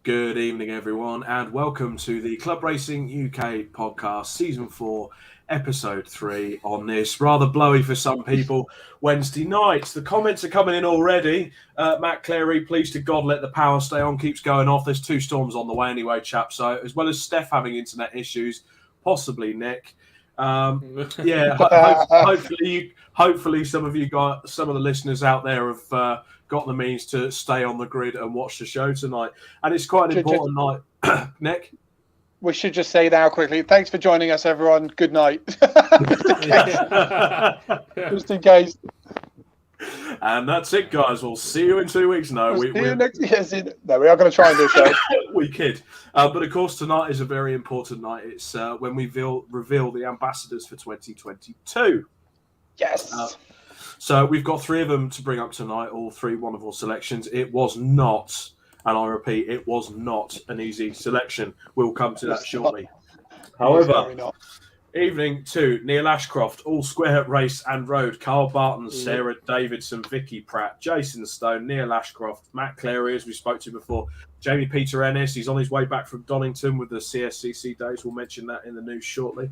Good evening, everyone, and welcome to the Club Racing UK podcast, Season 4, Episode 3 on this rather blowy for some people Wednesday night. The comments are coming in already. Matt Clary, please to God, let the power stay on, keeps going off. There's two storms on the way anyway, chaps. So, as well as Steph having internet issues, possibly Nick. Hopefully some of the listeners out there have got the means to stay on the grid and watch the show tonight. And it's quite an important night. Nick? We should just say now quickly, thanks for joining us, everyone. Good night. Just in case. And that's it, guys. We'll see you in 2 weeks. No, we are going to try and do a show. We kid. But of course, tonight is a very important night. It's when we reveal the ambassadors for 2022. Yes. So we've got three of them to bring up tonight, all three wonderful selections. It was not, and I repeat, it was not an easy selection. We'll come to that shortly. However, evening to Neil Ashcroft, All Square Race and Road, Carl Barton, Sarah Davidson, Vicky Pratt, Jason Stone, Neil Ashcroft, Matt Clary, as we spoke to before, Jamie Peter Ennis. He's on his way back from Donington with the CSCC days. We'll mention that in the news shortly.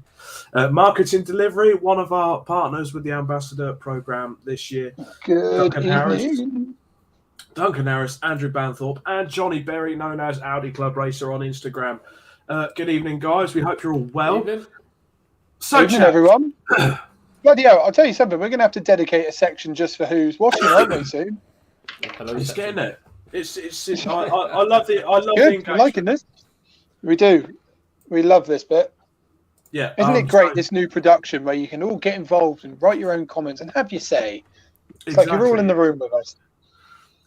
Marketing Delivery, one of our partners with the Ambassador Programme this year. Duncan Harris, Andrew Banthorpe, and Johnny Berry, known as Audi Club Racer on Instagram. Good evening, guys. We hope you're all well. So, everyone. Bloody hell, I'll tell you something. We're going to have to dedicate a section just for who's watching, aren't we, soon? It's getting it. I love the engagement. We're liking this. We do. We love this bit. Yeah. Isn't it great, this new production where you can all get involved and write your own comments and have your say? It's like you're all in the room with us.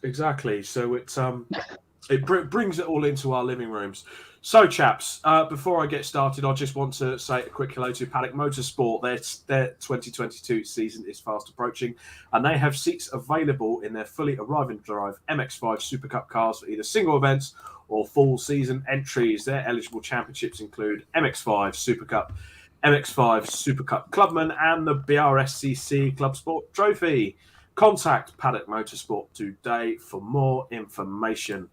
Exactly. So it brings it all into our living rooms. So, chaps, before I get started, I just want to say a quick hello to Paddock Motorsport. Their 2022 season is fast approaching, and they have seats available in their fully arrive-and-drive MX-5 Super Cup cars for either single events or full season entries. Their eligible championships include MX-5 Super Cup, MX-5 Super Cup Clubman, and the BRSCC Club Sport Trophy. Contact Paddock Motorsport today for more information.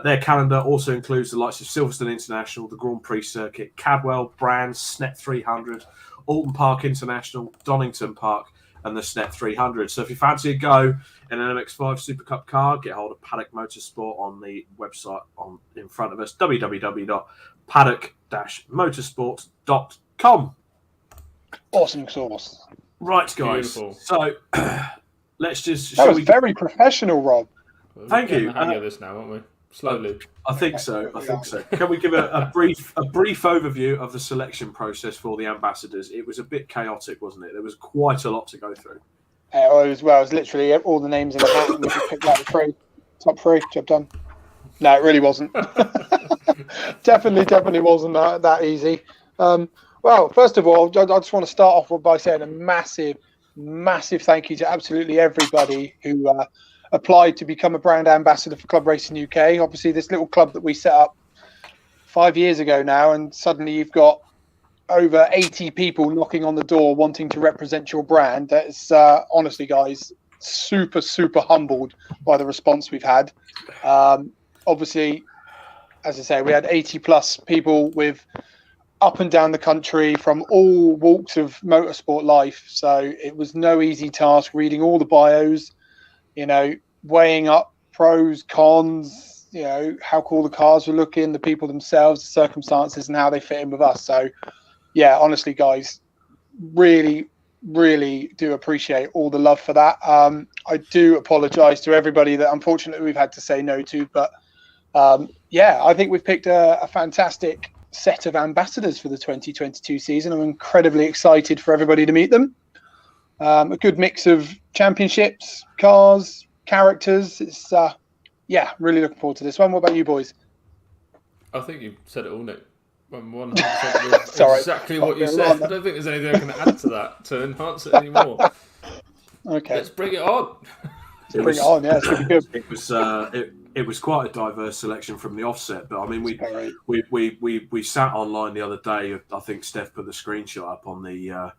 Their calendar also includes the likes of Silverstone International, the Grand Prix Circuit, Cadwell, Brands, SNET 300, Alton Park International, Donington Park, and the SNET 300. So if you fancy a go in an MX-5 Super Cup car, get hold of Paddock Motorsport on the website in front of us, www.paddock-motorsport.com. Awesome sauce. Right, guys. Beautiful. So let's just... That was very professional, Rob. Thank you. Hang of this now, aren't we? Slowly. I think so. Can we give a brief overview of the selection process for the ambassadors? It was a bit chaotic, wasn't it? There was quite a lot to go through. It was literally all the names in the hat, and we just picked out the top three. Job done. No, it really wasn't. definitely wasn't that easy. Well, first of all, I just want to start off by saying a massive thank you to absolutely everybody who applied to become a brand ambassador for Club Racing UK. Obviously, this little club that we set up 5 years ago now, and suddenly you've got over 80 people knocking on the door wanting to represent your brand. That's honestly, guys, super humbled by the response we've had. Obviously, as I say, we had 80 plus people with up and down the country from all walks of motorsport life. So it was no easy task reading all the bios, weighing up pros, cons, how cool the cars were looking, the people themselves, the circumstances, and how they fit in with us. So, yeah, honestly, guys, really do appreciate all the love for that. I do apologise to everybody that unfortunately we've had to say no to, but I think we've picked a fantastic set of ambassadors for the 2022 season. I'm incredibly excited for everybody to meet them. A good mix of championships, cars, characters. It's really looking forward to this one. What about you, boys? I think you said it all, Nick. 100% exactly what you said. I don't think there's anything I can add to that to enhance it anymore. Okay, let's bring it on. It's going to be good. It was quite a diverse selection from the offset, but I mean, we sat online the other day. I think Steph put the screenshot up on the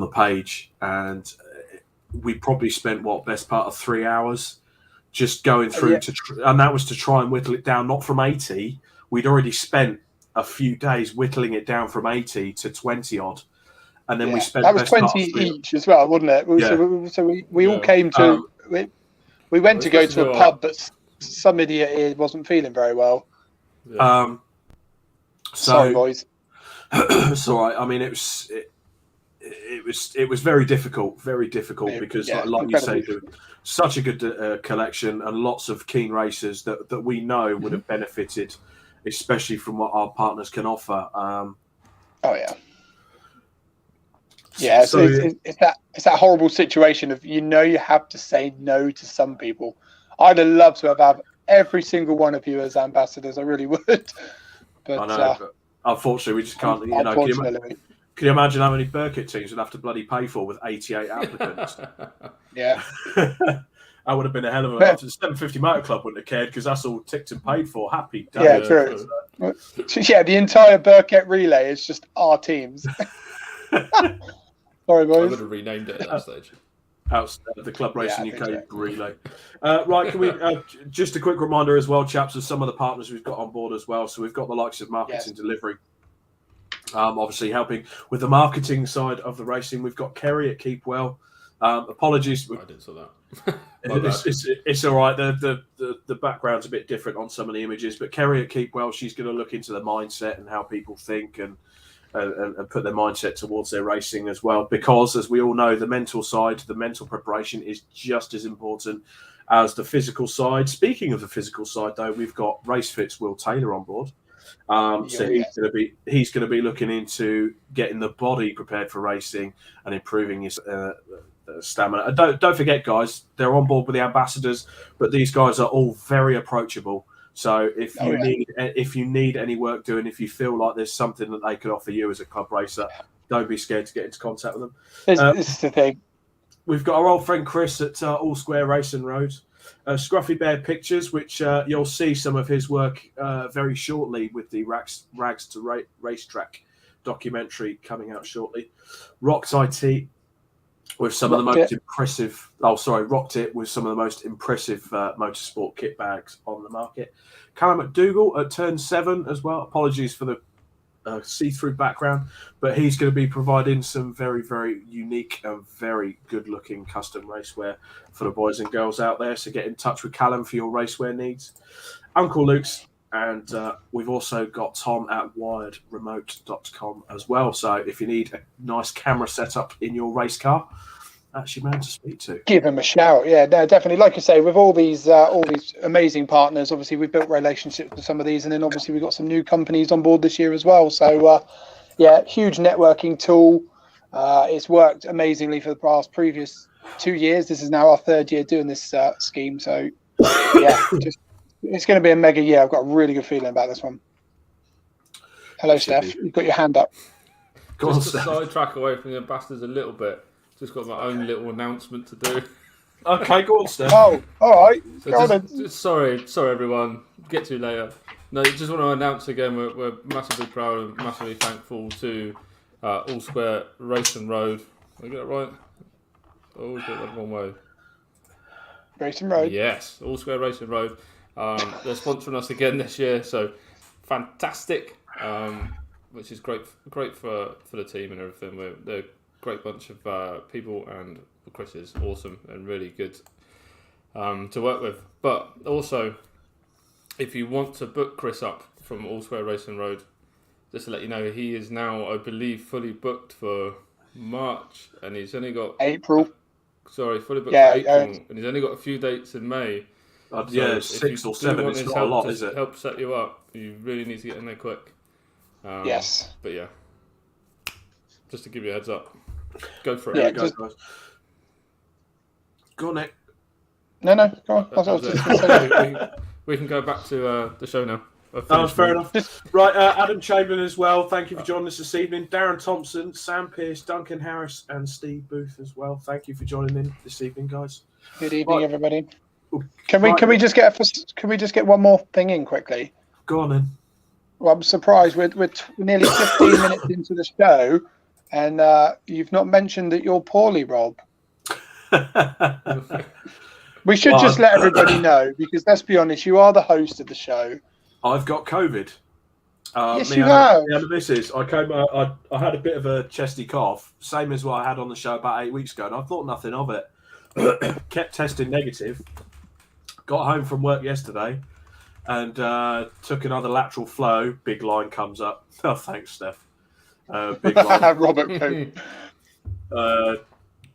page, and we probably spent best part of 3 hours just going through and that was to try and whittle it down, not from 80. We'd already spent a few days whittling it down from 80 to 20 odd. And then we spent that was 20 each as well, wasn't it? So we all came to we went to go to a pub, but some idiot here wasn't feeling very well. Sorry, boys. It's all right. I mean, it was very difficult because, like you say, such a good collection and lots of keen racers that we know would have benefited, especially from what our partners can offer. Yeah, so it's that horrible situation of you have to say no to some people. I'd have loved to have every single one of you as ambassadors. I really would. But, I know, but unfortunately, we just can't. Can you imagine how many Burkett teams would have to bloody pay for with 88 applicants? Yeah. That would have been a hell of a... The 750 Motor Club wouldn't have cared because that's all ticked and paid for. Happy day. Yeah, true. The entire Burkett relay is just our teams. Sorry, boys. I would have renamed it at that stage. The Club Racing UK relay. Right, can we just a quick reminder as well, chaps, of some of the partners we've got on board as well. So we've got the likes of Marketing Delivery, obviously helping with the marketing side of the racing. We've got Kerry at Keepwell. Apologies, I didn't saw that. It's all right. The background's a bit different on some of the images, but Kerry at Keepwell, she's going to look into the mindset and how people think and put their mindset towards their racing as well. Because, as we all know, the mental side, the mental preparation is just as important as the physical side. Speaking of the physical side, though, we've got RaceFit's Will Taylor on board. So he's going to be looking into getting the body prepared for racing and improving his stamina. Don't forget, guys, they're on board with the ambassadors, but these guys are all very approachable. So if you need any work doing, if you feel like there's something that they could offer you as a club racer, don't be scared to get into contact with them. This is the thing. We've got our old friend Chris at All Square Racing Road. Scruffy Bear Pictures, which you'll see some of his work very shortly with the Rags to Racetrack documentary coming out shortly. Rocked IT with some of the most impressive. Rocked It with some of the most impressive motorsport kit bags on the market. Callum McDougall at Turn 7 as well. Apologies for the see-through background, but he's going to be providing some very, very unique and very good-looking custom racewear for the boys and girls out there. So get in touch with Callum for your racewear needs. Uncle Luke's, and we've also got Tom at wiredremote.com as well. So if you need a nice camera setup in your race car, that's your man to speak to. Give him a shout. Yeah, no, definitely. Like you say, with all these amazing partners, obviously we've built relationships with some of these, and then obviously we've got some new companies on board this year as well. So, huge networking tool. It's worked amazingly for the previous 2 years. This is now our 3rd year doing this scheme. So, it's going to be a mega year. I've got a really good feeling about this one. Hello, Steph. You've got your hand up. Just to sidetrack away from the ambassadors a little bit. Just got my own little announcement to do. Okay, go on, Steph. Oh, all right. Sorry, everyone. Get to you later. No, just want to announce again, we're massively proud and massively thankful to All Square Racing Road. Did I get it right? Oh, got that wrong way. Racing Road. Yes, All Square Racing Road. They're sponsoring us again this year, so fantastic. Which is great for the team and everything. They're a great bunch of people, and Chris is awesome and really good to work with. But also, if you want to book Chris up from All Square Racing Road, just to let you know, he is now, I believe, fully booked for March, and he's only got April. Fully booked for April, and he's only got a few dates in May. So 6 or 7. It's not a lot, is it? Help set you up. You really need to get in there quick. Yes. But yeah, just to give you a heads up, go for it. Yeah, go on, Nick. No, go on. We can go back to the show now. Fair enough. Right, Adam Chamberlain as well. Thank you for joining us this evening. Darren Thompson, Sam Pearce, Duncan Harris, and Steve Booth as well. Thank you for joining in this evening, guys. Good evening, everybody. Can we just get one more thing in quickly? Go on then. Well, I'm surprised. We're nearly 15 minutes into the show, and you've not mentioned that you're poorly, Rob. We should just let everybody know, because let's be honest, you are the host of the show. I've got COVID. Yes, you have. Yeah, this is. I had a bit of a chesty cough, same as what I had on the show about 8 weeks ago, and I thought nothing of it. Kept testing negative. Got home from work yesterday, and took another lateral flow. Big line comes up. Oh, thanks, Steph. Big line. Robert Pope.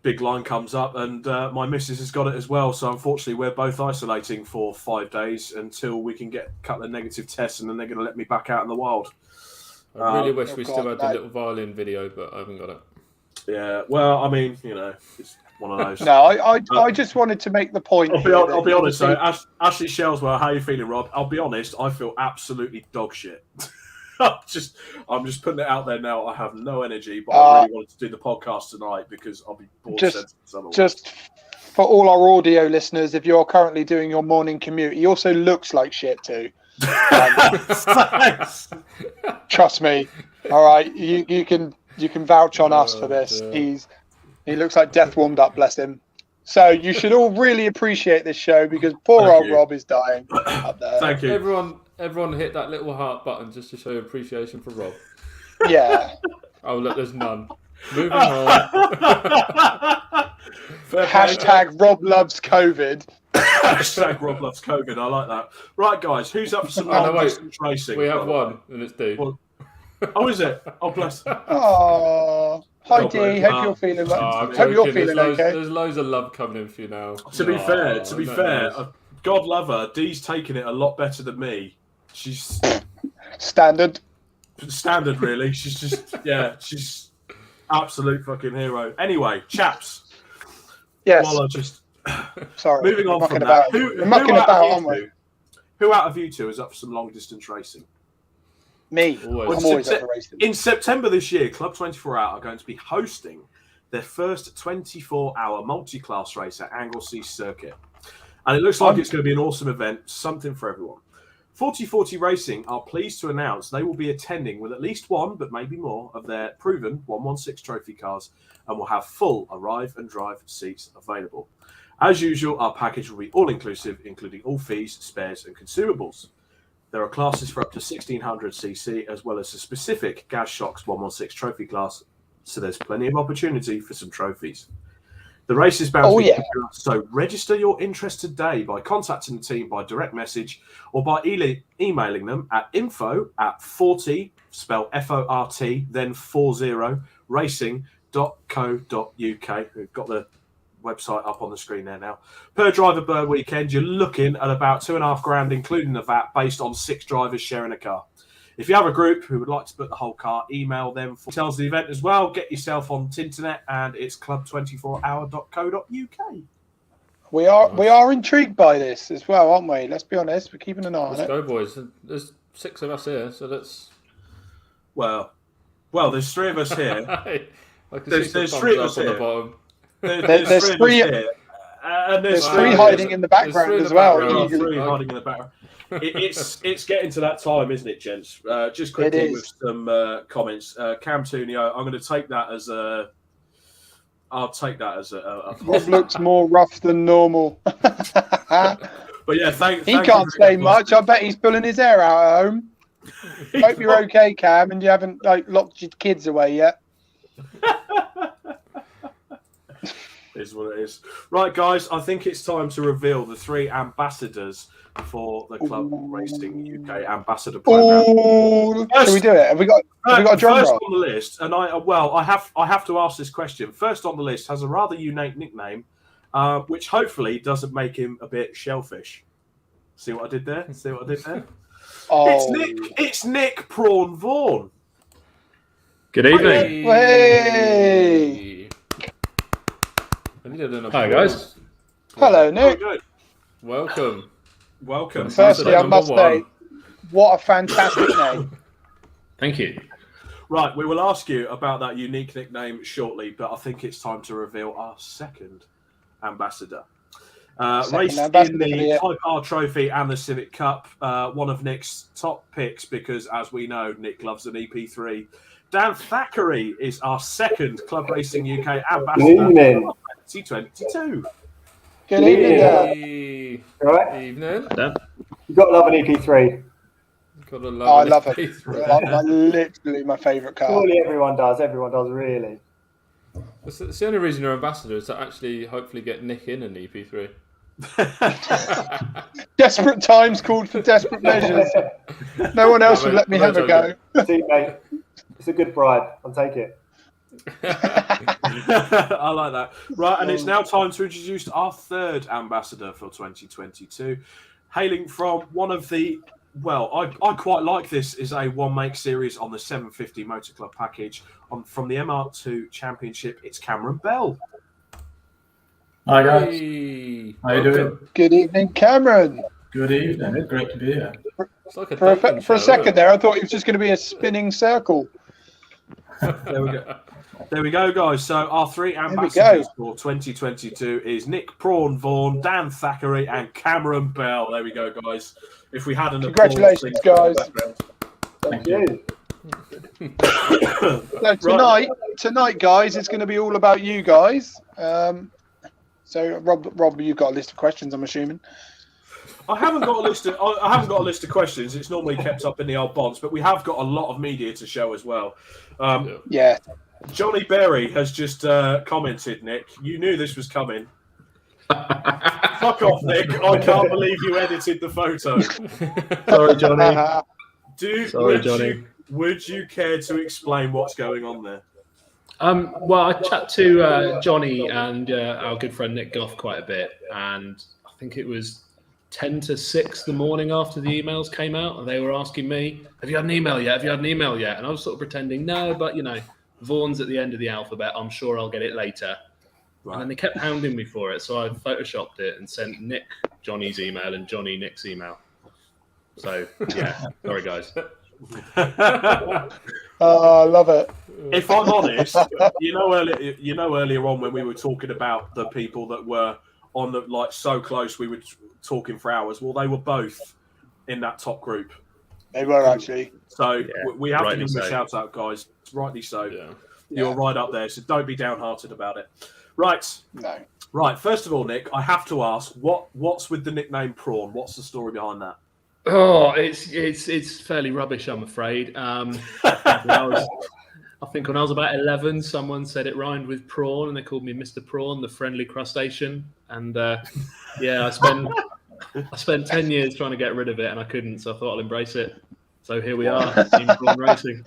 Big line comes up, and my missus has got it as well. So unfortunately, we're both isolating for 5 days until we can get a couple of negative tests, and then they're going to let me back out in the wild. I really wish we still had the little violin video, but I haven't got it. Yeah, well, I mean, it's one of those. No, I just wanted to make the point. I'll be honest. So, Ashley Shellswell, how are you feeling, Rob? I'll be honest. I feel absolutely dog shit. I'm just putting it out there now. I have no energy, but I really wanted to do the podcast tonight because I'll be bored. Just for all our audio listeners, if you're currently doing your morning commute, he also looks like shit too. Trust me. All right, you can vouch on us for this. He looks like death warmed up, bless him. So you should all really appreciate this show because poor old Rob is dying up there. Thank you. Everyone hit that little heart button just to show appreciation for Rob. Yeah. Oh, look, there's none. Moving on. Hashtag Rob loves COVID. Hashtag Rob loves COVID. I like that. Right, guys, who's up for some long-distance racing? We have one, and it's Dee. Oh, is it? Oh, bless. Oh, hi Dee. Hope you're feeling. Hope you're feeling okay. There's loads of love coming in for you now. To be fair, God love her. Dee's taking it a lot better than me. She's standard, really. She's just she's absolute fucking hero. Anyway, chaps. Yes. Well, I just sorry. Moving on from that. Who out of you two is up for some long distance racing? Me. I'm always up for racing. In September this year, Club 24 Hour are going to be hosting their first 24-hour multi-class race at Anglesey Circuit. And it looks like it's going to be an awesome event, something for everyone. 4040 Racing are pleased to announce they will be attending with at least one, but maybe more, of their proven 116 trophy cars and will have full arrive and drive seats available. As usual, our package will be all-inclusive, including all fees, spares and consumables. There are classes for up to 1600cc, as well as a specific Gas Shocks 116 trophy class, so there's plenty of opportunity for some trophies. The race is bound to be popular, so register your interest today by contacting the team by direct message or by emailing them at info@40, spell FORT, then 40, racing.co.uk. We've got the website up on the screen there now. Per driver per weekend, you're looking at about $2,500, including the VAT, based on 6 drivers sharing a car. If you have a group who would like to book the whole car, email them for details of the event as well. Get yourself on Tinternet, and it's club24hour.co.uk. We are intrigued by this as well, aren't we? Let's be honest. We're keeping an eye on it. Let's go, boys. There's 6 of us here, so let's. Well, there's 3 of us here. There's 3 of us here. On the bottom. There's 3 here. And there's 3 hiding in the background as well. 3 hiding in the background. It's getting to that time, isn't it, gents? Just quickly with some comments. Cam Tunio, I'm going to take that as a. I'll take that as a. Rob looks more rough than normal. But yeah, he can't say much. I bet he's pulling his hair out at home. Hope you're okay, Cam, and you haven't locked your kids away yet. Is what it is. Right, guys, I think it's time to reveal the 3 ambassadors for the Club Racing UK Ambassador Program. Shall we do it? Have we got a drum first roll? On the list, and I have to ask this question. First on the list has a rather unique nickname, which hopefully doesn't make him a bit shellfish. See what I did there? It's Nick Prawn Vaughan. Good evening. Hey. Hi guys. Hello, Nick. Welcome. Firstly, I must say, what a fantastic name. Thank you. Right, we will ask you about that unique nickname shortly, but I think it's time to reveal our second ambassador. Raced in the Type R Trophy and the Civic Cup, one of Nick's top picks because, as we know, Nick loves an EP3. Dan Thackeray is our second Club Racing UK ambassador for 2022. Good evening, Dan. Hey. All right. Evening. Dan? You've got to love an EP3. Gotta Oh, love I love it. EP3. Literally my favourite car. Surely everyone does. Everyone does, really. It's the only reason you're ambassador is to actually hopefully get Nick in an EP3. Desperate times called for desperate measures. No one else would let me have a go. See, mate, it's a good bribe. I'll take it. I like that. Right, and it's now time to introduce our third ambassador for 2022. Hailing from one of the, well, I quite like this, is a one-make series on the 750 Motor Club package from the MR2 Championship. It's Cameron Bell. Hi guys. Hey. How you doing? Good evening, Cameron. Good evening. Great to be here. It's like a For dating a show, second isn't there, I thought it was just going to be a spinning circle. There we go. There we go, guys. So our three we ambassadors go. for 2022 is Nick Prawn Vaughan, Dan Thackeray, and Cameron Bell. There we go, guys. If we had an Congratulations, applause, guys. Thank you. So tonight, guys, it's going to be all about you guys. So, Rob, you've got a list of questions, I'm assuming. I haven't got a list of questions. It's normally kept up in the old bonds, but we have got a lot of media to show as well. Yeah. Johnny Berry has just commented, Nick, you knew this was coming. Fuck off, Nick. I can't believe you edited the photo. Sorry, Johnny. Would you care to explain what's going on there? Well, I chat to Johnny and our good friend Nick Goff quite a bit, and I think it was 10 to 6 the morning after the emails came out, and they were asking me, have you had an email yet? Have you had an email yet? And I was sort of pretending, no, but, you know, Vaughan's at the end of the alphabet. I'm sure I'll get it later. Right. And then they kept hounding me for it, so I photoshopped it and sent Nick Johnny's email and Johnny Nick's email. So, yeah, sorry, guys. I love it. If I'm honest, earlier on when we were talking about the people that were on the so close, we were talking for hours. Well, they were both in that top group. They were actually. So we have to give them a shout out, guys. Rightly so. Yeah. You're right up there, so don't be downhearted about it. Right. No. Right. First of all, Nick, I have to ask, what's with the nickname Prawn? What's the story behind that? Oh, it's fairly rubbish, I'm afraid. I think when I was about 11, someone said it rhymed with prawn, and they called me Mr. Prawn, the friendly crustacean. And I spent 10 years trying to get rid of it, and I couldn't, so I thought I'll embrace it. So here we are, Team Prawn Racing.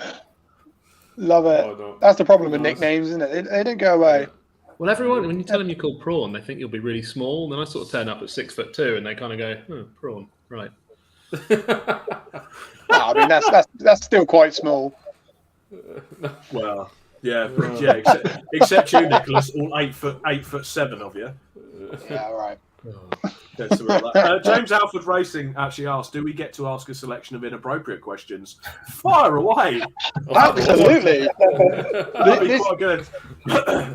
Love it. That's the problem with nicknames, isn't it? They don't go away. Well, everyone, when you tell them you're called Prawn, they think you'll be really small. And then I sort of turn up at 6'2", and they kind of go, prawn, right. I mean, that's still quite small. Well, yeah, except you, Nicholas, all 8'7" of you. Yeah, all right. James Alford Racing actually asked, do we get to ask a selection of inappropriate questions? Fire away. Absolutely. That'd be quite good.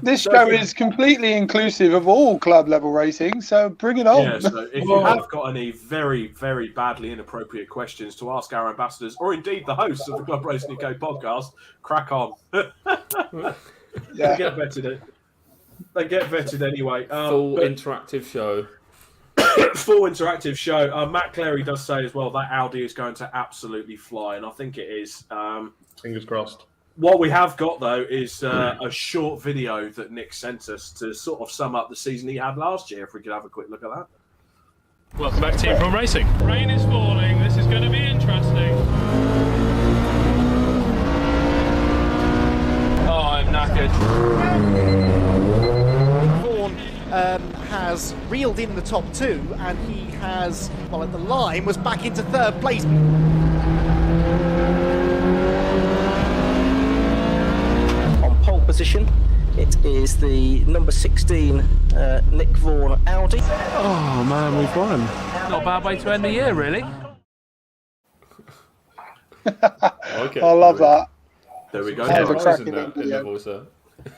This show is completely inclusive of all club level racing, so bring it on. Yeah, so if you have got any very, very badly inappropriate questions to ask our ambassadors, or indeed the hosts of the ClubracingUK podcast, crack on. Yeah. They get vetted anyway. Full interactive show. Full interactive show. Matt Clary does say as well that Audi is going to absolutely fly, and I think it is. Fingers crossed. What we have got, though, is a short video that Nick sent us to sort of sum up the season he had last year, if we could have a quick look at that. Welcome back, Team Prawn Racing. Rain is falling. This is going to be interesting. Oh, I'm knackered. Vaughan has reeled in the top two, and he has, well, at the line, was back into third place. On pole position, it is the number 16 Nick Vaughan Audi. Oh man, we've won. Not a bad way to end the year, really. Okay. I love that. There we go. That was a Rising cracking that in the video. voice there.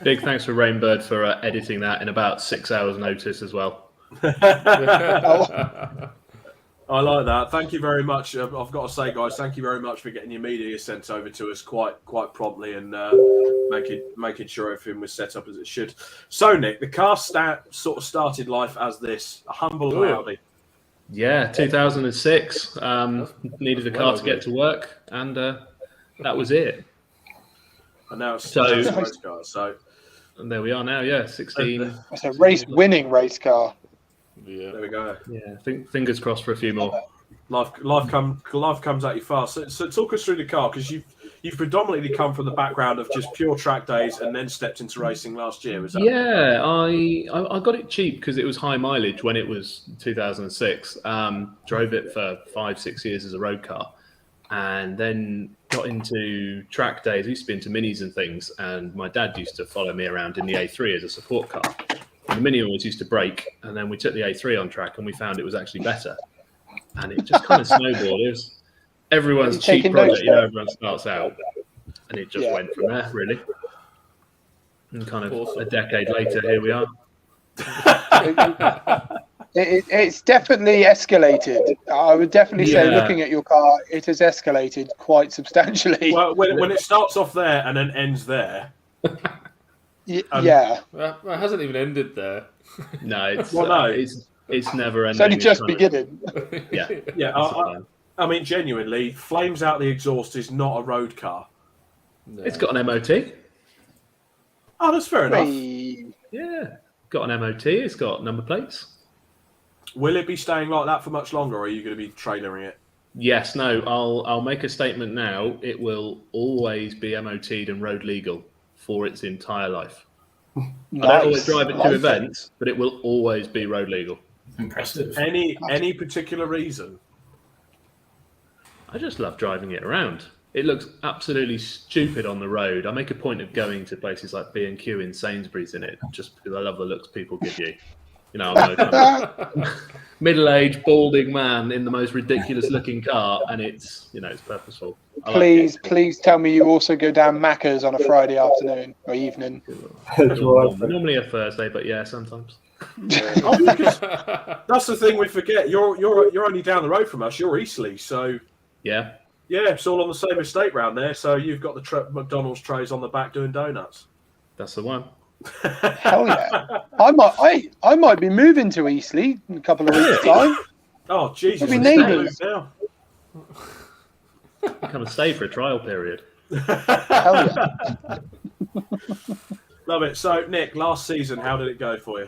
Big thanks for Rainbird for editing that in about 6 hours' notice as well. I like that. Thank you very much. I've got to say, guys, thank you very much for getting your media sent over to us quite promptly and making sure everything was set up as it should. So, Nick, the car sort of started life as this, a humble Audi. Yeah, 2006. Needed a car to get to work, and that was it. And now it's So- a race car. So, And there we are now. Yeah, 16. It's a race-winning race car. Yeah. there we go. Yeah, fingers crossed for a few more. Life comes at you fast. So talk us through the car, because you've predominantly come from the background of just pure track days and then stepped into racing last year. Was that? Yeah, I got it cheap because it was high mileage when it was 2006. Drove it for 5-6 years as a road car, and then got into track days. I used to be into minis and things, and my dad used to follow me around in the A3 as a support car. And the mini always used to break, and then we took the A3 on track, and we found it was actually better. And it just kind of snowballed. It was everyone's You're cheap taking project. notes You know, there. everyone starts out, and it just went from there, really. And kind of Awesome. a decade later, here we are. It's definitely escalated. I would definitely say, Yeah. looking at your car, it has escalated quite substantially. Well, when it starts off there and then ends there. Yeah, Well, it hasn't even ended there. No, it's Well, no. it's never ending. it's only just kind of- beginning. Yeah, Yeah, that's the plan. I mean, genuinely, flames out the exhaust is not a road car. No. It's got an MOT. Oh, that's fair enough. Hey, Yeah, got an MOT. It's got number plates. Will it be staying like that for much longer, or are you going to be trailering it? Yes, no. I'll make a statement now. It will always be MOT'd and road legal for its entire life. I don't always drive it to Like events, but it will always be road legal. Impressive. Any particular reason? I just love driving it around. It looks absolutely stupid on the road. I make a point of going to places like B&Q in Sainsbury's in it, just because I love the looks people give you. You know, I'm a kind of middle-aged, balding man in the most ridiculous-looking car, and it's purposeful. I like it. Please tell me you also go down Macca's on a Friday afternoon or evening. Normally a Thursday, but yeah, sometimes. Oh, because that's the thing we forget. You're only down the road from us. You're Eastleigh, so Yeah. yeah, it's all on the same estate round there. So you've got the McDonald's trays on the back doing donuts. That's the one. Hell yeah! I might be moving to Eastleigh in a couple of weeks' time. Oh Jesus! We'll be it's neighbours. now. Come and stay for a trial period. Hell yeah! Love it. So Nick, last season, how did it go for you?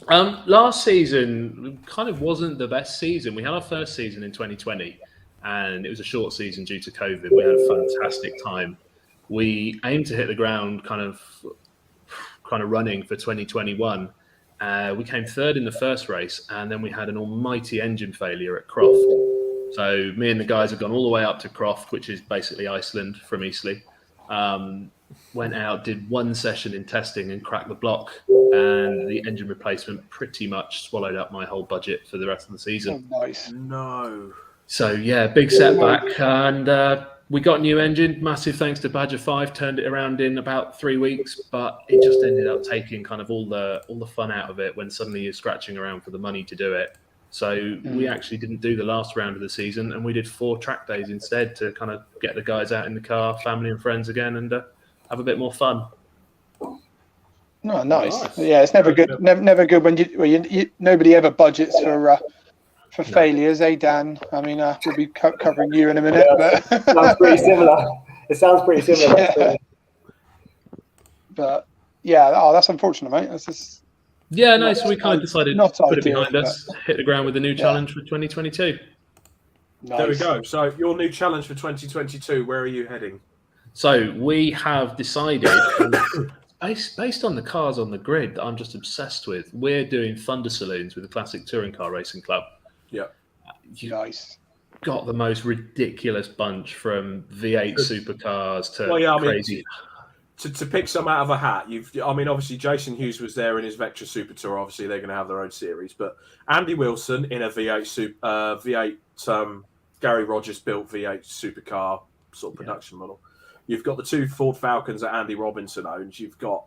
Last season kind of wasn't the best season. We had our first season in 2020, and it was a short season due to COVID. We had a fantastic time. We aimed to hit the ground kind of running for 2021. We came third in the first race, and then we had an almighty engine failure at Croft. So me and the guys have gone all the way up to Croft, which is basically Iceland from Eastleigh. Went out, did one session in testing and cracked the block, and the engine replacement pretty much swallowed up my whole budget for the rest of the season. Oh, nice. No. So yeah, big setback, and we got a new engine. Massive thanks to Badger 5, turned it around in about 3 weeks, but it just ended up taking kind of all the fun out of it when suddenly you're scratching around for the money to do it. So we actually didn't do the last round of the season, and we did 4 track days instead to kind of get the guys out in the car, family and friends again, and have a bit more fun. Oh, nice. Yeah, it's never good. Never good when you nobody ever budgets for failures, eh, Dan? I mean, we'll be covering you in a minute. Yeah, But sounds pretty similar. It sounds pretty similar. Yeah. But yeah, that's unfortunate, mate. That's just Yeah, no, so we kind of decided to not put it ideal, behind us, hit the ground with a new challenge for 2022. nice. There we go. So your new challenge for 2022. Where are you heading? So we have decided, based on the cars on the grid that I'm just obsessed with, we're doing Thunder Saloons with the Classic Touring Car Racing Club. Yeah. Nice. Got the most ridiculous bunch from V8 supercars to Well, yeah, I mean, crazy. To pick some out of a hat, obviously Jason Hughes was there in his Vectra Super Tour. Obviously, they're going to have their own series. But Andy Wilson in a V8 Gary Rogers built V8 supercar sort of production model. You've got the 2 Ford Falcons that Andy Robinson owns. You've got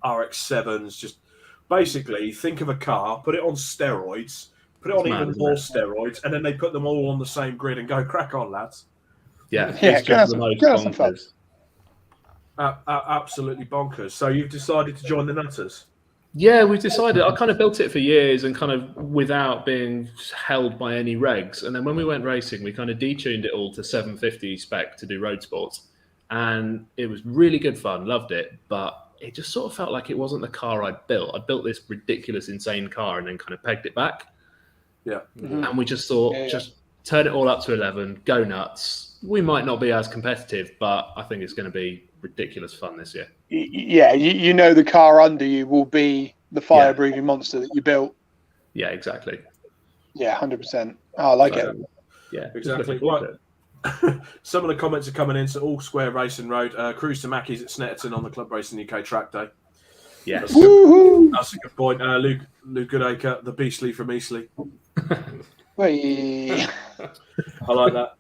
RX-7s. Just basically think of a car, put it on steroids, put it on It's mad, even isn't more it? steroids, and then they put them all on the same grid and go, crack on, lads. Yeah, Yeah, it's go have just the some- most go have some fun. bonkers. Absolutely bonkers. So you've decided to join the Nutters? Yeah, we've decided. I kind of built it for years and kind of without being held by any regs. And then when we went racing, we kind of detuned it all to 750 spec to do road sports. And it was really good fun, loved it. But it just sort of felt like it wasn't the car I'd built. I built this ridiculous, insane car and then kind of pegged it back. Yeah. And we just thought, just turn it all up to 11, go nuts. We might not be as competitive, but I think it's going to be ridiculous fun this year. Yeah, you know the car under you will be the fire-breathing monster that you built. Yeah, exactly. Yeah, 100%. I like it. Yeah, Exactly. Right. Some of the comments are coming in. So all square racing road. Cruise to Mackey's at Snetterton on the Club Racing UK track day. Yes. That's a good point. Luke Goodacre, the Beastly from Eastleigh. Wait. I like that.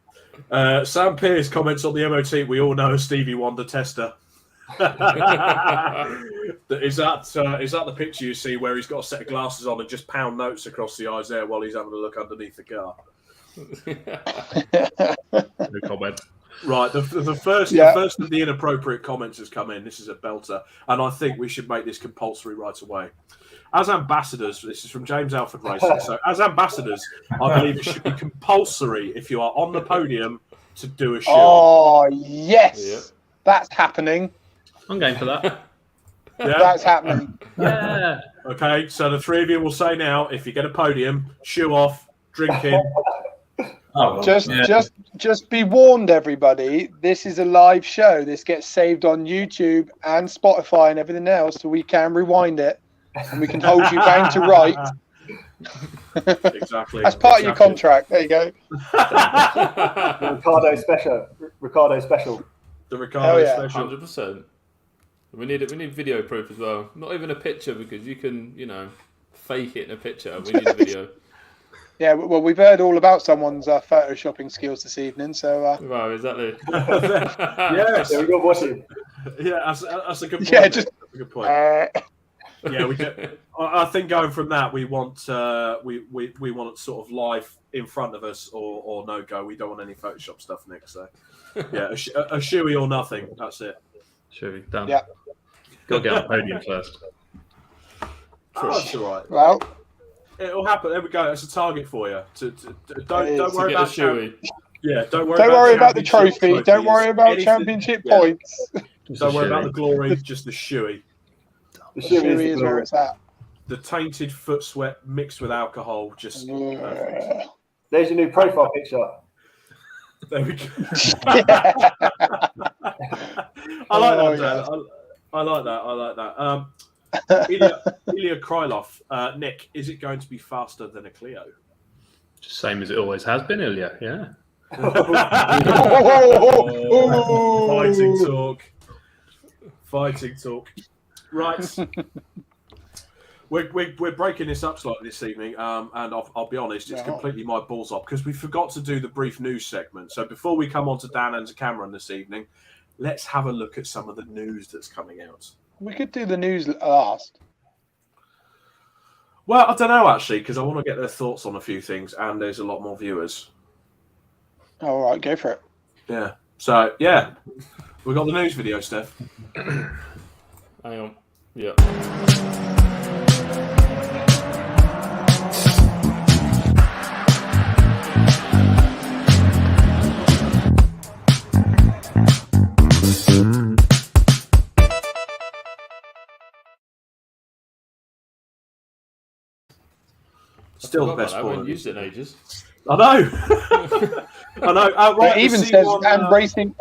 Sam Pearce comments on the MOT. We all know a Stevie Wonder tester. Is that the picture you see where he's got a set of glasses on and just pound notes across the eyes there while he's having a look underneath the car? No comment. Right, the first of the inappropriate comments has come in. This is a belter, and I think we should make this compulsory right away. As ambassadors, this is from James Alford Racing. So, as ambassadors, I believe it should be compulsory if you are on the podium to do a show. Oh yes, that's happening. I'm going for that. Yeah, that's happening. Yeah. Okay, so the three of you will say now: if you get a podium, shoe off, drinking. Just be warned, everybody. This is a live show. This gets saved on YouTube and Spotify and everything else, so we can rewind it and we can hold you bound to right. Exactly. That's part of your contract. There you go. Ricardo special. The Ricardo special. 100%. We need video proof as well. Not even a picture, because you can, fake it in a picture. We need a video. Yeah, well, we've heard all about someone's photoshopping skills this evening, so... Wow, exactly. Yes. Yeah, we got watching. Yeah, that's a good point. Yeah, just... That's a good point. Yeah, we do. I think going from that, we want we want it sort of live in front of us or no go. We don't want any Photoshop stuff, Nick. So yeah, a shoey or nothing. That's it. Shoey, done. Yeah. Got to get on the podium first. Oh, that's all right. Well, it'll happen. There we go. That's a target for you. Don't worry about shoey. Yeah, don't worry about the trophy. Don't worry about championship points. Don't worry about the glory. Just the shoey. The Shoey is where it's at. The tainted foot sweat mixed with alcohol. Just perfect. There's your new profile picture. There we go. I like that, Dan. I like that. Ilya Krylov. Nick, is it going to be faster than a Clio? Same as it always has been, Ilya. Yeah. Fighting talk. Right. We're breaking this up slightly this evening, and I'll be honest, it's completely my balls up because we forgot to do the brief news segment. So before we come on to Dan and to Cameron this evening, let's have a look at some of the news that's coming out. We could do the news last. Well, I don't know actually, because I want to get their thoughts on a few things, and there's a lot more viewers. All right, go for it. Yeah. So yeah, we got the news video, Steph. Hang on. Yeah. Still the best I part. haven't used it in ages. I know. I know. Right, it even says racing,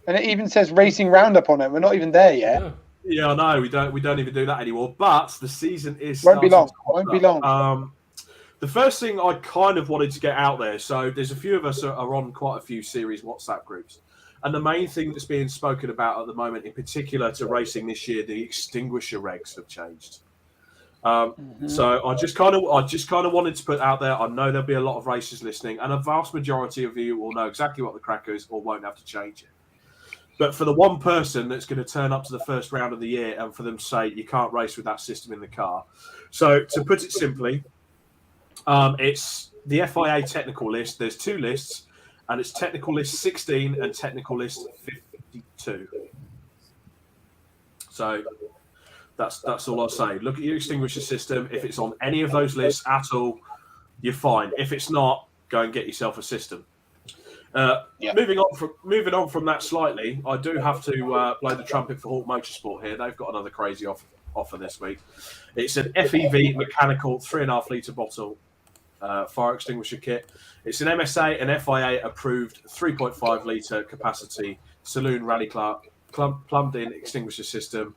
and it even says racing roundup on it. We're not even there yet. Yeah, I know. We don't even do that anymore. But the season is won't be long. Won't be long. The first thing I kind of wanted to get out there. So there's a few of us are on quite a few series WhatsApp groups, and the main thing that's being spoken about at the moment, in particular to racing this year, the extinguisher regs have changed. So I just kind of wanted to put out there. I know there'll be a lot of racers listening, and a vast majority of you will know exactly what the crack is or won't have to change it. But for the one person that's going to turn up to the first round of the year and for them to say you can't race with that system in the car. So to put it simply, It's the FIA technical list. There's 2 lists, and it's technical list 16 and technical list 52. So that's all I'll say. Look at your extinguisher system. If it's on any of those lists at all, you're fine. If it's not, go and get yourself a system. Moving on from that slightly, I do have to blow the trumpet for Hawk Motorsport here. They've got another crazy offer this week. It's an FEV mechanical 3.5 litre bottle fire extinguisher kit. It's an MSA and FIA approved 3.5 litre capacity saloon rally plumbed in extinguisher system.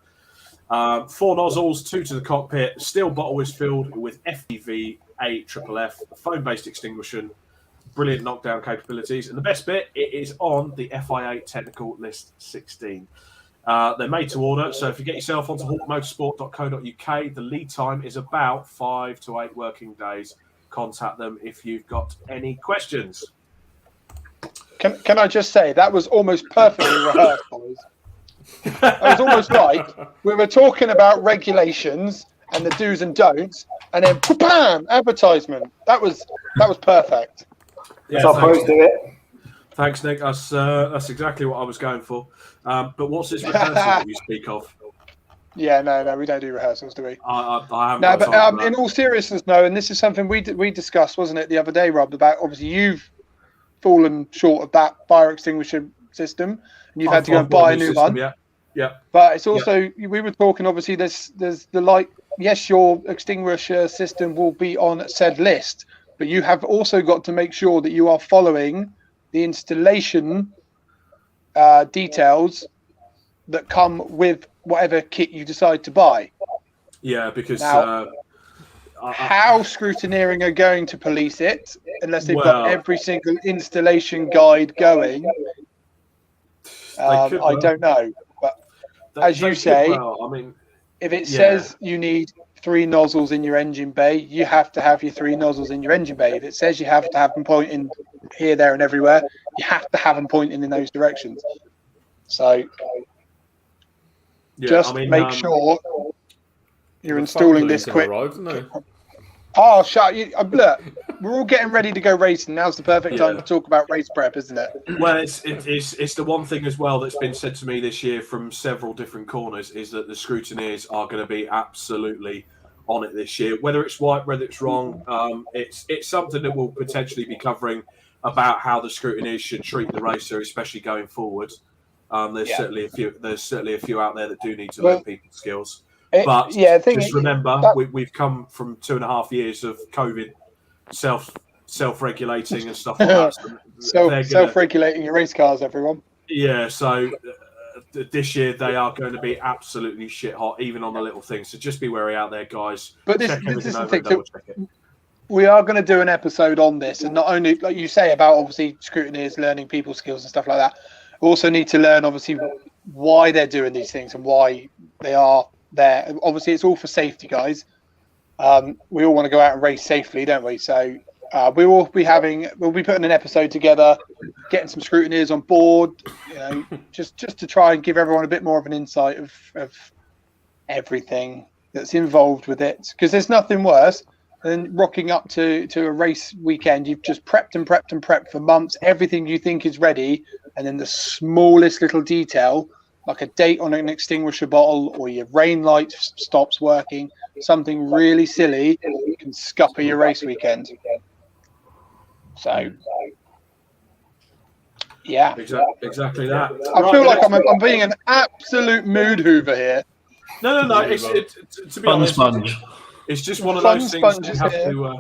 4 nozzles, 2 to the cockpit. Steel bottle is filled with FEV AFFF foam-based extinguisher. Brilliant knockdown capabilities. And the best bit, it is on the FIA technical list 16. They're made to order, so if you get yourself onto hawkmotorsport.co.uk, the lead time is about 5 to 8 working days. Contact them if you've got any questions. Can I just say, that was almost perfectly rehearsed, boys. It was almost like we were talking about regulations and the do's and don'ts, and then bam, advertisement. That was perfect. That's how pros do it. Thanks, Nick. That's exactly what I was going for. But what's this rehearsal that you speak of? Yeah, no, we don't do rehearsals, do we? I haven't. No, but in all seriousness, no, and this is something we discussed, wasn't it, the other day, Rob, about obviously you've fallen short of that fire extinguisher system, and you've had to go and buy a new one. Yeah. But it's also, we were talking, obviously, there's the like, yes, your extinguisher system will be on said list, but you have also got to make sure that you are following the installation details that come with whatever kit you decide to buy. Yeah, because now, how Scrutineering are going to police it unless they've got every single installation guide going? I don't know. But as you say, if it says you need 3 nozzles in your engine bay, you have to have your 3 nozzles in your engine bay. If it says you have to have them pointing here, there, and everywhere, you have to have them pointing in those directions. So make sure you're installing this quick. Oh, shut you! Look, we're all getting ready to go racing. Now's the perfect time to talk about race prep, isn't it? Well, it's the one thing as well that's been said to me this year from several different corners is that the scrutineers are going to be absolutely on it this year. Whether it's right, whether it's wrong, it's something that we'll potentially be covering about how the scrutineers should treat the racer, especially going forward. There's certainly a few out there that do need to learn people's skills. But just remember, we've come from 2.5 years of COVID, self-regulating and stuff like that. Self-regulating your race cars, everyone. Yeah, so this year they are going to be absolutely shit hot, even on the little things. So just be wary out there, guys. But this is the thing. We are going to do an episode on this, and not only, like you say, about obviously scrutineers learning people's skills and stuff like that. We also need to learn, obviously, why they're doing these things and why they are there. Obviously, it's all for safety, guys. We all want to go out and race safely, don't we? So we'll be putting an episode together, getting some scrutineers on board, just to try and give everyone a bit more of an insight of everything that's involved with it. Because there's nothing worse than rocking up to a race weekend. You've just prepped for months. Everything you think is ready, and then the smallest little detail, like a date on an extinguisher bottle or your rain light stops working, something really silly can scupper your race weekend. So, yeah. Exactly that. I feel like I'm being an absolute mood hoover here. No. To be honest, it's just one of those things we have to...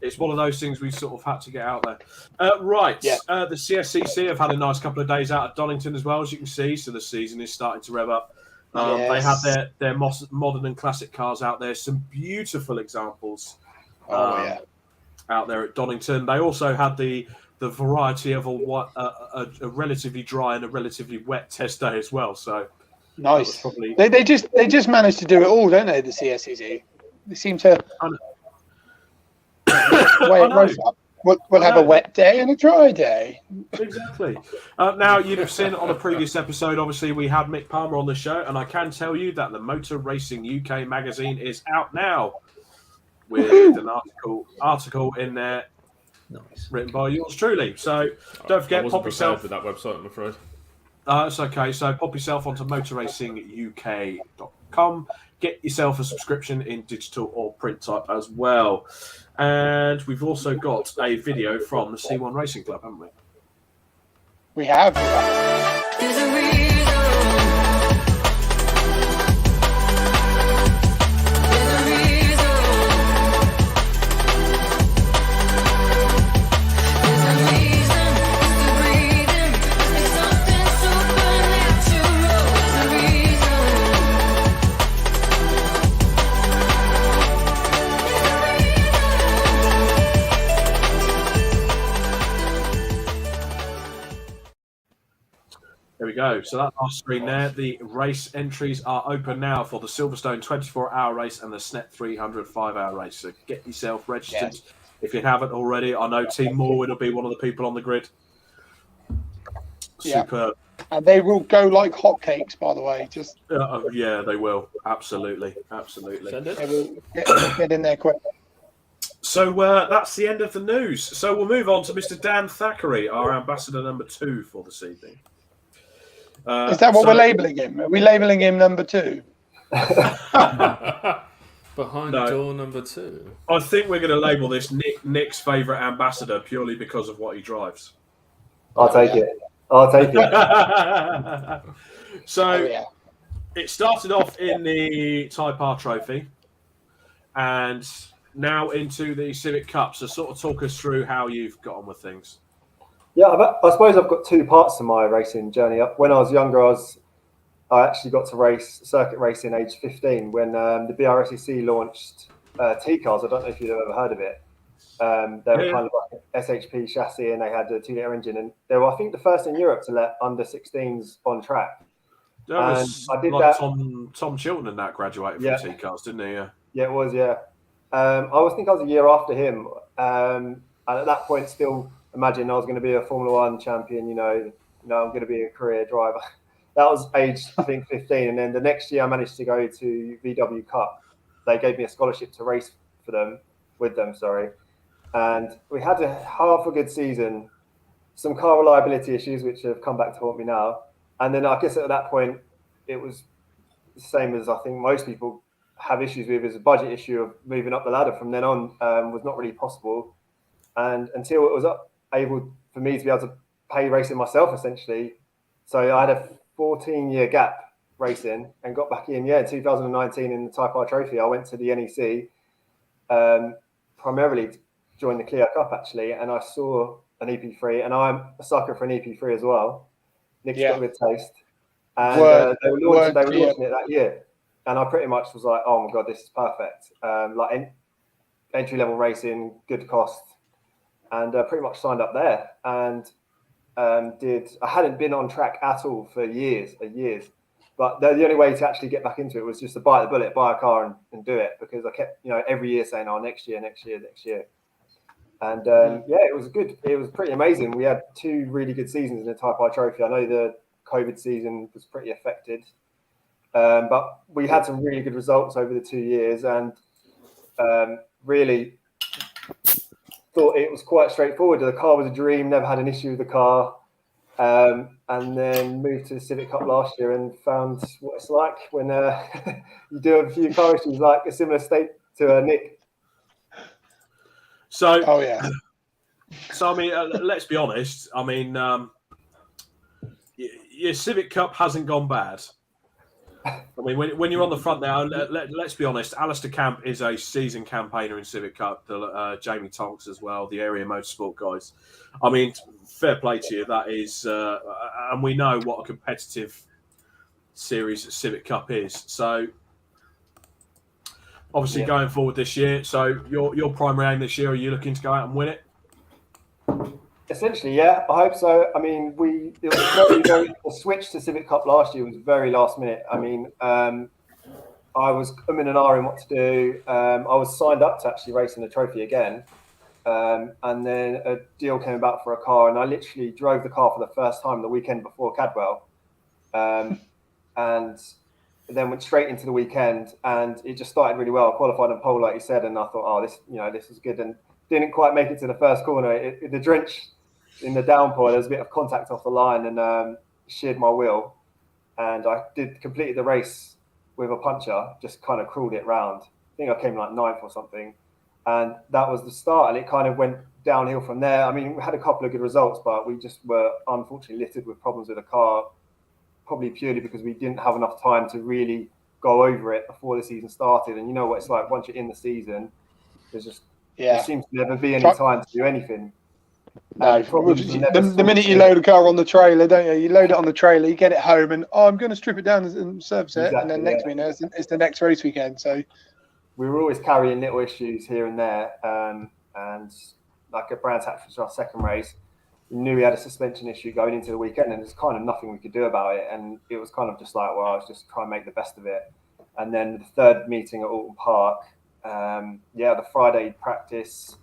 It's one of those things we sort of had to get out there. The CSCC have had a nice couple of days out at Donington as well, as you can see. So the season is starting to rev up. They had their modern and classic cars out there. Some beautiful examples out there at Donington. They also had the variety of a relatively dry and a relatively wet test day as well. So nice. They just managed to do it all, don't they? The CSCC. They seem to. We'll have a wet day and a dry day. Exactly. Now, you'd have seen on a previous episode, obviously, we had Mick Palmer on the show, and I can tell you that the Motor Racing UK magazine is out now. with an article in there Nice. written by yours truly. So don't forget, I wasn't pop prepared yourself. with that website, I'm afraid. It's okay. So pop yourself onto motorracinguk.com. Get yourself a subscription in digital or print type as well. And we've also got a video from the C1 Racing Club, haven't we? We have. There we go. So that last screen there. The race entries are open now for the Silverstone 24-hour race and the SNET 300 5-hour race. So get yourself registered if you haven't already. I know Team Morwood will be one of the people on the grid. Yeah. Superb. And they will go like hotcakes, by the way. Just Yeah, they will. Absolutely. Send it. they will get in there quick. So that's the end of the news. So we'll move on to Mr. Dan Thackeray, our ambassador number 2 for this evening. Is that what we're labelling him? Are we labelling him number 2? Behind door number 2. I think we're going to label this Nick's favourite ambassador purely because of what he drives. I'll take it. So it started off in the Type R Trophy and now into the Civic Cup. So sort of talk us through how you've got on with things. Yeah, I suppose I've got 2 parts to my racing journey. When I was younger, I actually got to race circuit racing age 15 when the BRSEC launched T-cars. I don't know if you've ever heard of it. They were kind of like an SHP chassis and they had a 2-litre engine. And they were, I think, the first in Europe to let under 16s on track. I did like that. Tom Chilton and that graduated from T-cars, didn't he? Yeah, it was, I think I was a year after him. And at that point, still imagine I was going to be a Formula One champion, I'm going to be a career driver. That was age, I think, 15. And then the next year I managed to go to VW Cup. They gave me a scholarship to race with them. And we had half a good season, some car reliability issues, which have come back to haunt me now. And then I guess at that point, it was the same as I think most people have issues with, is a budget issue of moving up the ladder from then on was not really possible. And until it was able for me to be able to pay racing myself, essentially. So I had a 14-year gap racing and got back in 2019 in the Type R Trophy. I went to the NEC primarily to join the Clio Cup, actually, and I saw an EP3, and I'm a sucker for an EP3 as well. Nick's got a good taste. And they were launching it that year. And I pretty much was like, oh my God, this is perfect. Like entry-level racing, good cost. And pretty much signed up there. And I hadn't been on track at all for years. But the only way to actually get back into it was just to bite the bullet, buy a car and do it. Because I kept, every year saying, oh, next year. And it was good. It was pretty amazing. We had 2 really good seasons in the Type R Trophy. I know the COVID season was pretty affected. But we had some really good results over the 2 years and really thought it was quite straightforward. The car was a dream, never had an issue with the car. And then moved to the Civic Cup last year and found what it's like when you do a few car issues, like a similar state to Nick. So, So I mean, let's be honest. I mean, your Civic Cup hasn't gone bad. I mean, when you're on the front now, let's be honest. Alistair Camp is a seasoned campaigner in Civic Cup. Jamie Tonks as well, the area motorsport guys. I mean, fair play to you. That is, and we know what a competitive series Civic Cup is. So, obviously, going forward this year. So, your primary aim this year, are you looking to go out and win it? Essentially, yeah, I hope so. I mean, the switch to Civic Cup last year was very last minute. I mean, I was umming and ahhing what to do. I was signed up to actually racing the trophy again. And then a deal came about for a car, and I literally drove the car for the first time the weekend before Cadwell. And then went straight into the weekend, and it just started really well. I qualified on pole, like you said, and I thought, oh, this is good, and didn't quite make it to the first corner. The drench in the downpour, there was a bit of contact off the line and sheared my wheel, and I completed the race with a puncher, just kind of crawled it round. I think I came like 9th or something, and that was the start, and it kind of went downhill from there. I mean, we had a couple of good results, but we just were unfortunately littered with problems with the car, probably purely because we didn't have enough time to really go over it before the season started. And you know what it's like, once you're in the season, there seems to never be any time to do anything. No, the minute you load a car on the trailer, don't you? You load it on the trailer, you get it home, and I'm going to strip it down and service it, and then next week, it's the next race weekend. So we were always carrying little issues here and there, and like at Brands Hatch, which was our second race, we knew we had a suspension issue going into the weekend, and there's kind of nothing we could do about it. And it was kind of just like, well, I was just trying to make the best of it. And then the third meeting at Alton Park, the Friday practice,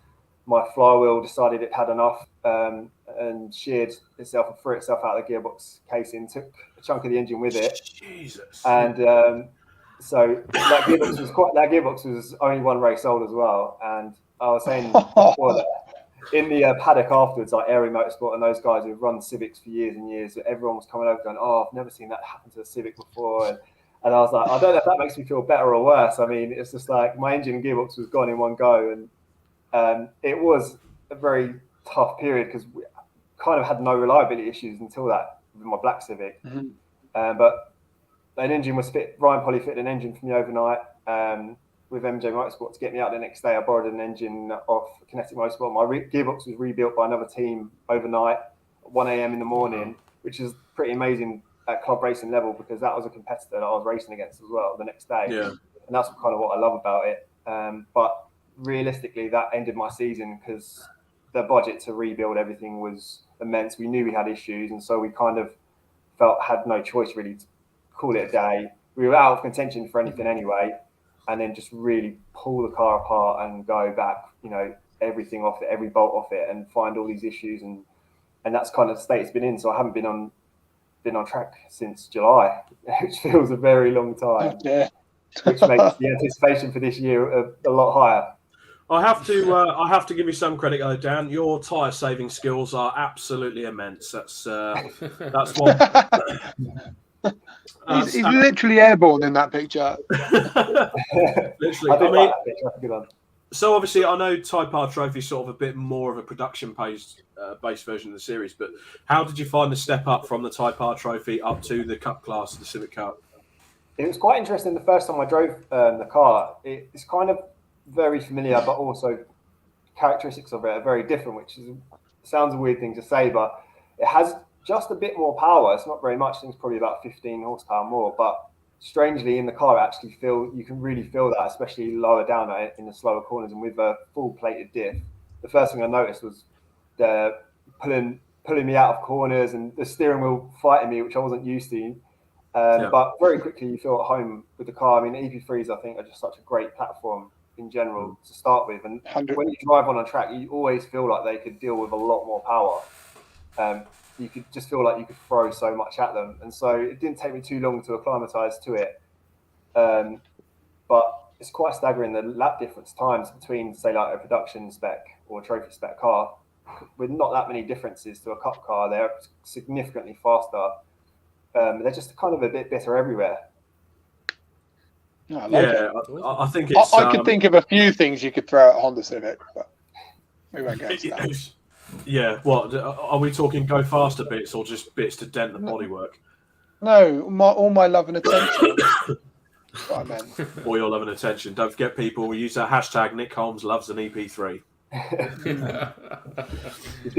my flywheel decided it had enough and sheared itself and threw itself out of the gearbox casing, took a chunk of the engine with it. Jesus. And so that gearbox was only one race old as well. And I was saying before that, in the paddock afterwards, like Airy Motorsport and those guys who've run Civics for years and years, everyone was coming over going, oh, I've never seen that happen to a Civic before. And I was like, I don't know if that makes me feel better or worse. I mean, it's just like my engine and gearbox was gone in one go. And it was a very tough period because we kind of had no reliability issues until that with my black Civic. Mm-hmm. But an engine was fit. Ryan Polly fitted an engine for me overnight with MJ Motorsport to get me out the next day. I borrowed an engine off Kinetic Motorsport. My gearbox was rebuilt by another team overnight at 1 a.m. in the morning, which is pretty amazing at club racing level because that was a competitor that I was racing against as well the next day. Yeah. And that's kind of what I love about it. But realistically, that ended my season because the budget to rebuild everything was immense. We knew we had issues, and so we kind of had no choice really to call it a day. We were out of contention for anything anyway, and then just really pull the car apart and go back, everything off it, every bolt off it, and find all these issues, and that's kind of the state it's been in. So I haven't been on track since July, which feels a very long time. Yeah. Which makes the anticipation for this year a lot higher. I have to give you some credit, though, Dan. Your tyre saving skills are absolutely immense. That's one. He's literally airborne in that picture. Literally, so obviously, I know Type R Trophy is sort of a bit more of a production-based version of the series, but how did you find the step up from the Type R Trophy up to the Cup class, the Civic Cup? It was quite interesting the first time I drove the car. It's kind of very familiar, but also characteristics of it are very different, which sounds a weird thing to say, but it has just a bit more power. It's not very much. I think it's probably about 15 horsepower more, but strangely in the car, you can really feel that, especially lower down in the slower corners and with a full plated diff. The first thing I noticed was the pulling me out of corners and the steering wheel fighting me, which I wasn't used to. But very quickly you feel at home with the car. I mean, the EP3s I think are just such a great platform in general to start with, and when you drive on a track, you always feel like they could deal with a lot more power. You could just feel like you could throw so much at them, and so it didn't take me too long to acclimatise to it. But it's quite staggering the lap difference times between, say, like a production spec or a trophy spec car. With not that many differences to a cup car, they're significantly faster. They're just kind of a bit better everywhere. I think it's. I could think of a few things you could throw at Honda Civic, but we won't go into that. Yeah, what are we talking? Go faster bits or just bits to dent the bodywork? No, all my love and attention. That's what I meant. All your love and attention. Don't forget, people. We use that hashtag. Nick Holmes loves an EP3. He's gonna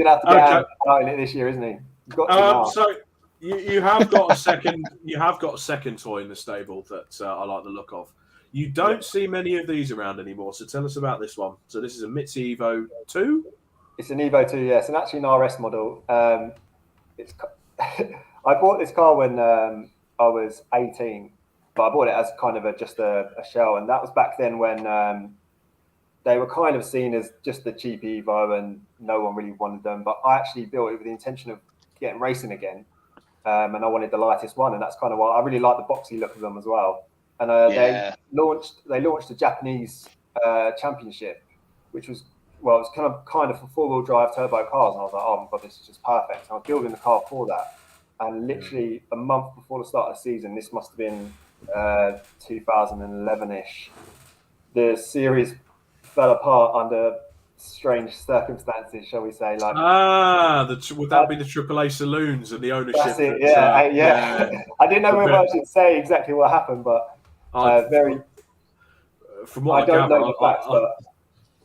have to get out in it this year, isn't he? He's got to so. You have got a second. You have got a second toy in the stable that I like the look of. You don't see many of these around anymore. So tell us about this one. So this is a Mitzi Evo 2. It's an Evo 2, yes, and actually an RS model. I bought this car when I was 18, but I bought it as kind of just a shell, and that was back then when they were kind of seen as just the cheap Evo, and no one really wanted them. But I actually built it with the intention of getting racing again. and I wanted the lightest one, and that's kind of why I really like the boxy look of them as well. And they launched a Japanese championship, which was it's kind of for 4-wheel drive turbo cars, and I was like, oh my god, this is just perfect. And I was building the car for that, and literally a month before the start of the season, this must have been 2011-ish, the series fell apart under strange circumstances, shall we say? Like would that be the AAA saloons and the ownership? That's it. Yeah. I didn't know whether I should say exactly what happened, but from what I don't know the facts, but.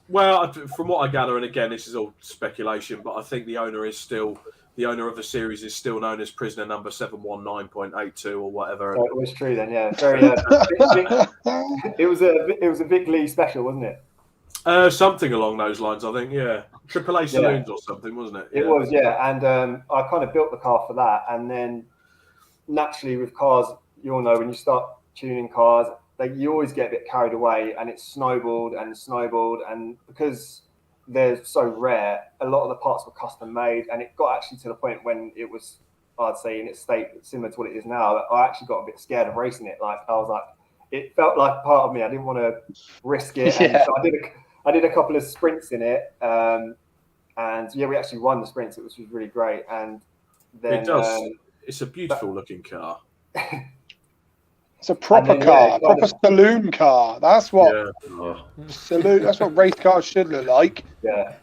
Well, from what I gather, and again, this is all speculation, but I think the owner of the series is still known as prisoner number 719.82 or whatever. So it was true then, yeah. Very. It was a Vic Lee special, wasn't it? Something along those lines, I think. Yeah, AAA saloons or something, wasn't it? It was, yeah. And I kind of built the car for that, and then naturally with cars, you all know when you start tuning cars, you always get a bit carried away, and it snowballed, and because they're so rare, a lot of the parts were custom made, and it got actually to the point when it was, I'd say, in its state similar to what it is now, that I actually got a bit scared of racing it. Like I was like, it felt like part of me. I didn't want to risk it, and so I did a couple of sprints in it, and we actually won the sprints, which was really great. And then it does. It's a beautiful looking car. It's a proper car, proper saloon car. That's what saloon. That's what race cars should look like. Yeah,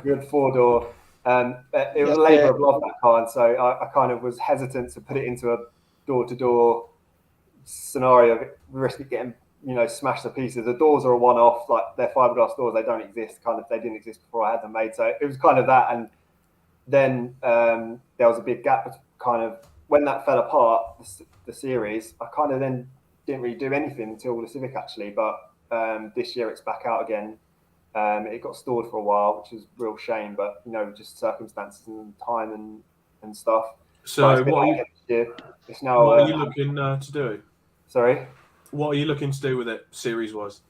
good 4-door. It was a labour of love, that car, and so I kind of was hesitant to put it into a door-to-door scenario, risk it getting smashed to pieces. The doors are a one-off, like they're fiberglass doors. They don't exist. They didn't exist before I had them made. So it was kind of that, and then there was a big gap. Kind of when that fell apart, the series, I kind of then didn't really do anything until the Civic actually. But this year it's back out again. It got stored for a while, which was a real shame. But just circumstances and time and stuff. So what are you looking to do? Sorry. What are you looking to do with it, series-wise?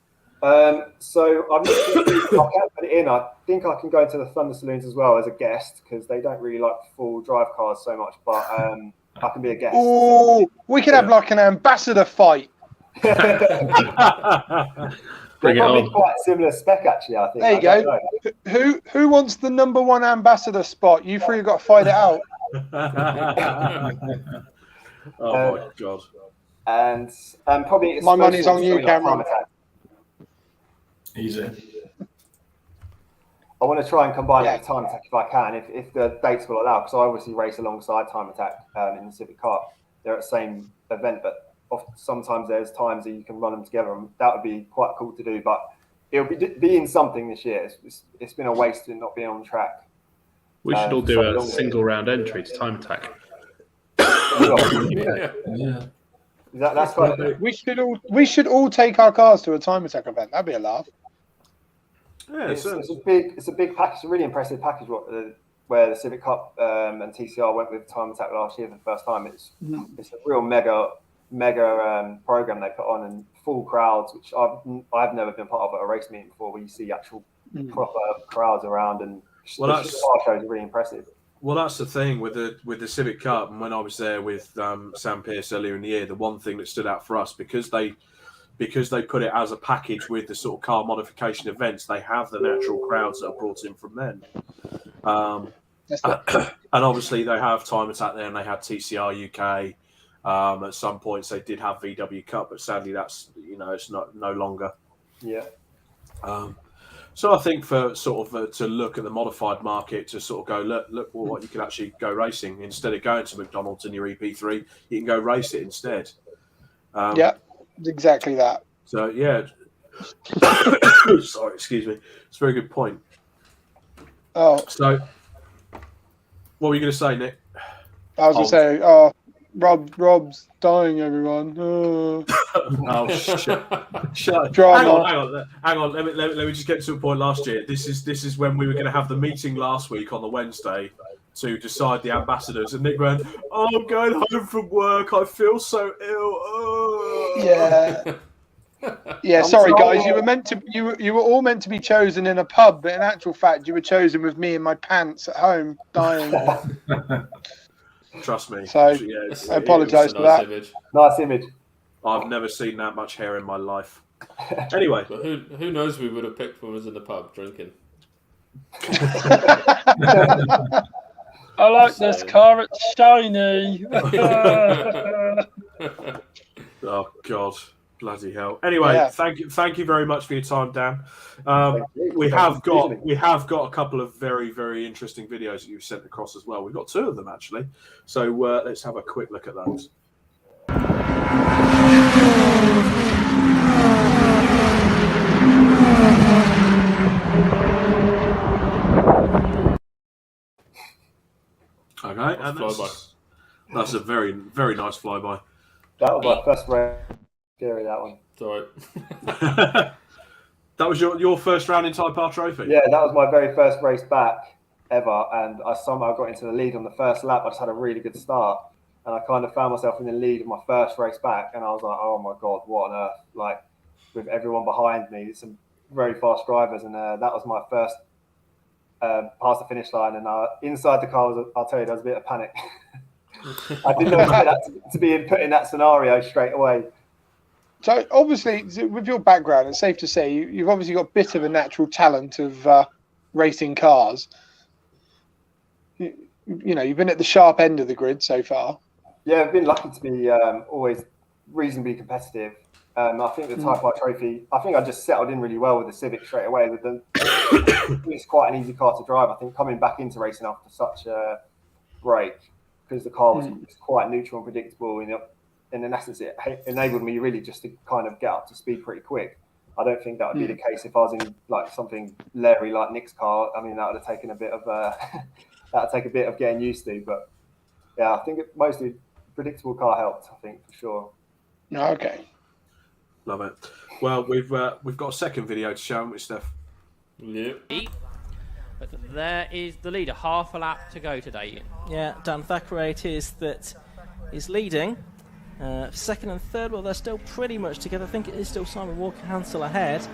So I'm looking I can't put it in. I think I can go into the Thunder Saloons as well as a guest because they don't really like full drive cars so much. But I can be a guest. Oh, we could have like an ambassador fight. They're probably quite similar spec, actually. I think. There you go. Who wants the #1 ambassador spot? You three have got to fight it out. Oh my god. And probably my money's on you, Cameron. Easy. I want to try and combine it with Time Attack if I can, if the dates will allow, because I obviously race alongside Time Attack in the Civic Cup. They're at the same event, but sometimes there's times that you can run them together, and that would be quite cool to do. But it'll be in something this year. It's been a waste in not being on track. We should all do a single round entry to Time Attack. Yeah. That's kind of, we should all take our cars to a Time Attack event. That'd be a laugh. Yeah, it's a big package. It's a really impressive package. Where the Civic Cup and TCR went with Time Attack last year for the first time. It's a real mega program they put on, and full crowds, which I've never been part of at a race meeting before, where you see actual proper crowds around, and the car shows are really impressive. Well, that's the thing with the Civic Cup, and when I was there with Sam Pearce earlier in the year, the one thing that stood out for us, because they put it as a package with the sort of car modification events, they have the natural crowds that are brought in from them. And obviously they have Time Attack there, and they had TCR UK. At some points they did have VW Cup, but sadly that's it's no longer. Yeah. So I think for sort of to look at the modified market, to sort of go look what you can actually go racing instead of going to McDonald's in your EP3, you can go race it instead. Exactly that. So yeah. Sorry, excuse me. It's a very good point. Oh. So what were you going to say, Nick? I was going to say, Rob's dying, everyone. Oh shit! Drama. Hang on. Let me just get to a point. Last year, this is when we were going to have the meeting last week on the Wednesday to decide the ambassadors, and Nick went, "Oh, I'm going home from work. I feel so ill." Oh. Yeah. Sorry, guys. You were meant to. You were all meant to be chosen in a pub, but in actual fact, you were chosen with me in my pants at home, dying. Trust me. So Yeah, I apologise for that. Nice image. I've never seen that much hair in my life. Anyway, But who knows? We would have picked when we was in the pub drinking. I like this car. It's shiny. Oh God, bloody hell! Anyway, thank you very much for your time, Dan. We have got a couple of very, very interesting videos that you've sent across as well. We've got 2 of them actually, so let's have a quick look at those. Okay, and that's a very, very nice flyby. That was my first race. Scary, that one. Sorry. That was your first round in Type R Trophy? Yeah, that was my very first race back ever, and I somehow got into the lead on the first lap. I just had a really good start, and I kind of found myself in the lead of my first race back, and I was like, oh my God, what on earth? Like, with everyone behind me, some very fast drivers, and that was my first past the finish line, and inside the car, I'll tell you, there was a bit of panic. I didn't expect that to be put in that scenario straight away. So obviously, with your background, it's safe to say you've obviously got a bit of a natural talent of racing cars. You know, you've been at the sharp end of the grid so far. Yeah, I've been lucky to be always reasonably competitive. I think the Type R Trophy, I think I just settled in really well with the Civic straight away. It's quite an easy car to drive. I think coming back into racing after such a break, because the car was quite neutral and predictable, and in essence, it enabled me really just to kind of get up to speed pretty quick. I don't think that would be the case if I was in like something Larry like Nick's car. I mean, that would have taken a bit of getting used to. But yeah, I think mostly predictable car helped. I think for sure. Okay. Love it. Well, we've got a second video to show, haven't we, Steph? Yep. But there is the leader, half a lap to go today. Yeah, Dan Thackeray it is that is leading. Second and third, well, they're still pretty much together. I think it is still Simon Walker-Hansel ahead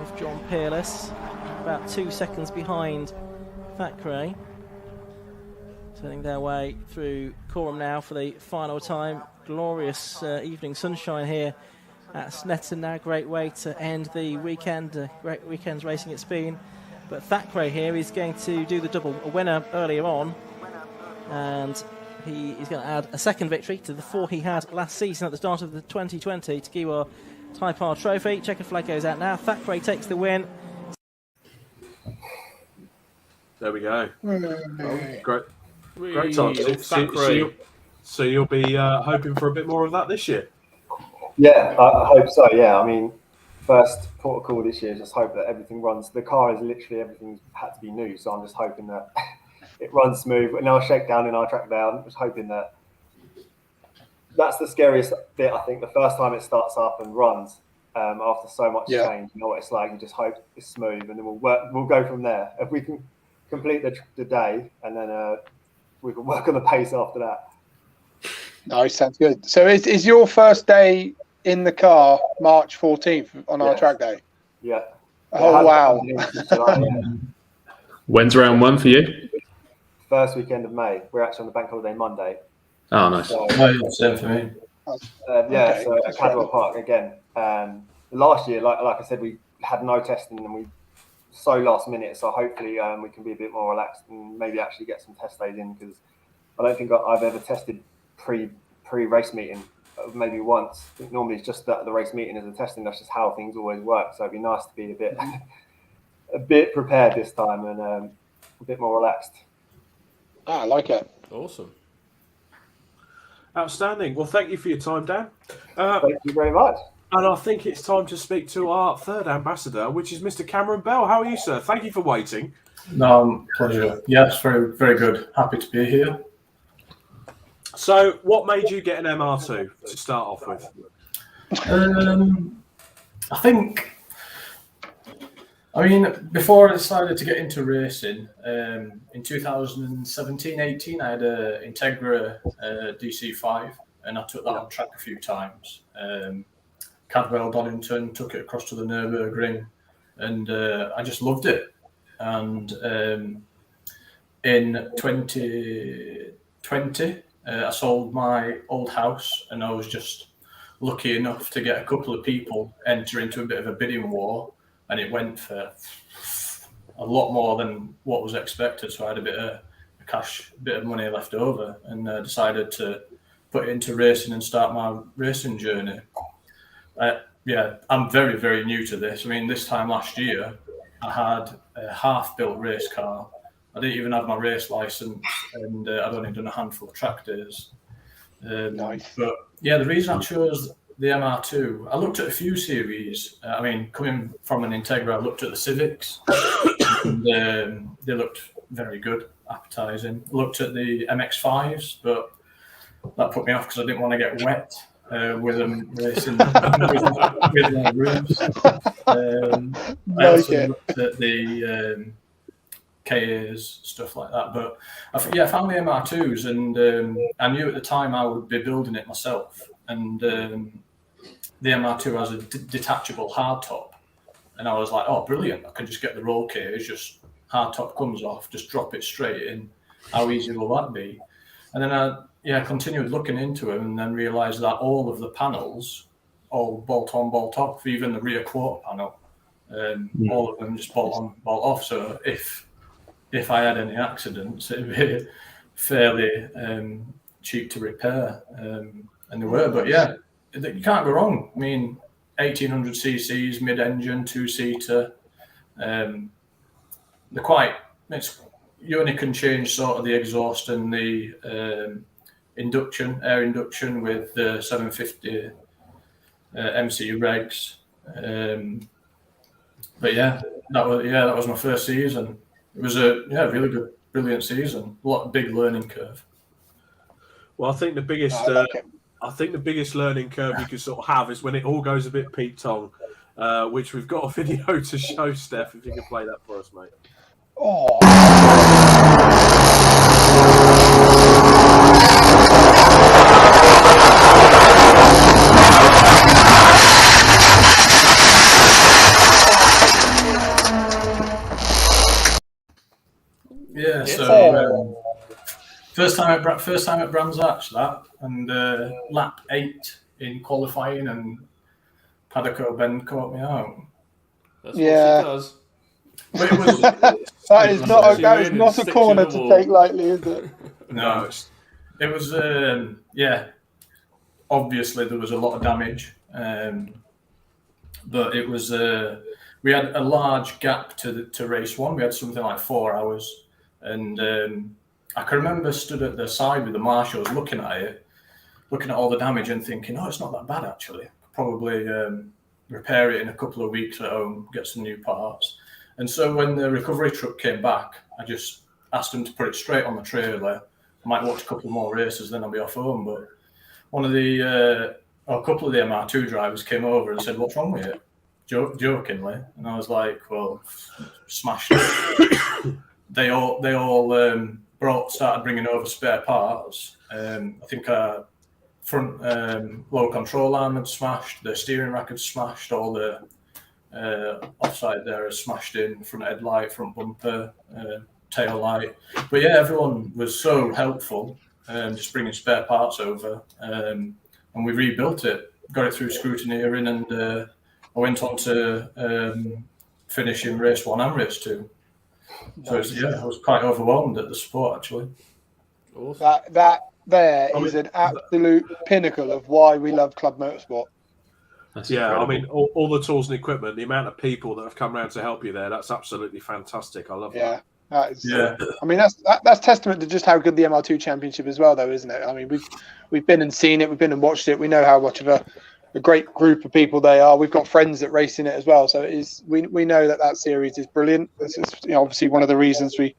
of John Peerless, about 2 seconds behind Thackeray. Turning their way through Coram now for the final time. Glorious evening sunshine here at Snetterton now. Great way to end the weekend. Great weekend's racing it's been. But Thackeray here is going to do the double. A winner earlier on, and he is going to add a second victory to the 4 he had last season at the start of the 2020 Takiwa Type R Trophy. Checkered flag goes out now. Thackeray takes the win. There we go. Great time. So you'll be hoping for a bit more of that this year? Yeah, I hope so. Yeah, I mean, first protocol this year is just hope that everything runs. The car is literally everything's had to be new, so I'm just hoping that it runs smooth. And I'll shake down and I'll track down. Just hoping that that's the scariest bit. I think the first time it starts up and runs after so much change, you know what it's like. You just hope it's smooth, and then we'll go from there. If we can complete the day, and then we can work on the pace after that. Nice, sounds good. So is your first day in the car March 14th on our track day? Yeah. Oh, wow. When's round 1 for you? First weekend of May. We're actually on the bank holiday Monday. Oh, nice. So, same for me. Okay, so at Cadwell Park again. Last year, like I said, we had no testing and we so last minute. So hopefully we can be a bit more relaxed and maybe actually get some test days in, because I don't think I've ever tested pre-race meeting. Maybe once. I think normally it's just that the race meeting is a testing. That's just how things always work. So it'd be nice to be a bit prepared this time and a bit more relaxed. I like it. Awesome. Outstanding. Well, thank you for your time, Dan. Thank you very much. And I think it's time to speak to our third ambassador, which is Mr. Cameron Bell. How are you, sir? Thank you for waiting. No, pleasure. Yes, very, very good. Happy to be here. So, what made you get an MR2 to start off with? I mean, before I decided to get into racing, in 2017-18, I had an Integra DC5, and I took that on track a few times. Cadwell, Donington, took it across to the Nürburgring, and I just loved it. And in 2020, 20, I sold my old house, and I was just lucky enough to get a couple of people enter into a bit of a bidding war, and it went for a lot more than what was expected. So I had a bit of cash, a bit of money left over, and decided to put it into racing and start my racing journey. I'm very, very new to this. I mean, this time last year, I had a half-built race car. I didn't even have my race license, and I'd only done a handful of track days. Nice. But yeah, the reason I chose the MR2, I looked at a few series. I mean, coming from an Integra, I looked at the Civics, and they looked very good, appetizing. Looked at the MX-5s, but that put me off because I didn't want to get wet with them racing with my roofs. I also looked at the KAs, stuff like that. But I found the MR2s, and I knew at the time I would be building it myself. And the MR2 has a detachable hardtop, and I was like, oh, brilliant! I can just get the roll cage, just hardtop comes off, just drop it straight in. How easy will that be? And then I continued looking into it, and then realised that all of the panels, all bolt on, bolt off, even the rear quarter panel, all of them just bolt on, bolt off. So if I had any accidents, it'd be fairly cheap to repair, and they were. But yeah, you can't go wrong. I mean, 1800 cc's, mid-engine, two-seater. They're quite. You only can change sort of the exhaust and the air induction with the 750 MCU regs. But that was my first season. It was a really good, brilliant season. A lot of big learning curve. Well, I think the biggest learning curve you can sort of have is when it all goes a bit Pete Tong, which we've got a video to show, Steph. If you can play that for us, mate. Oh. Yeah, so first time at Brands Hatch, that, and lap 8 in qualifying, and Paddock Ben caught me out. That's what she does. But it was, that is not a corner to take lightly, is it? No, it was. Obviously there was a lot of damage, but it was. We had a large gap to race one. We had something like 4 hours, and I can remember stood at the side with the marshals, looking at all the damage, and thinking, "Oh, it's not that bad actually. Probably repair it in a couple of weeks at home, get some new parts." And so when the recovery truck came back, I just asked them to put it straight on the trailer. I might watch a couple more races, then I'll be off home. But a couple of the MR2 drivers came over and said, "What's wrong with it?" Jokingly. And I was like, "Well, smashed it." They all started bringing over spare parts. I think front low control arm had smashed, the steering rack had smashed, all the offside there is smashed in, front headlight, front bumper, tail light. But yeah, everyone was so helpful, just bringing spare parts over, and we rebuilt it, got it through scrutineering, and I went on to finish in race 1 and race 2. So I was quite overwhelmed at the support actually. Awesome. That is an absolute pinnacle of why we love Club Motorsport. That's incredible. incredible. I mean, all the tools and equipment, the amount of people that have come around to help you there—that's absolutely fantastic. I love that. That is, I mean, that's testament to just how good the MR2 Championship is, well, though, isn't it? I mean, we've been and seen it, we've been and watched it. We know how much of a great group of people they are. We've got friends that race in it as well, so it is. We know that series is brilliant. This is obviously one of the reasons we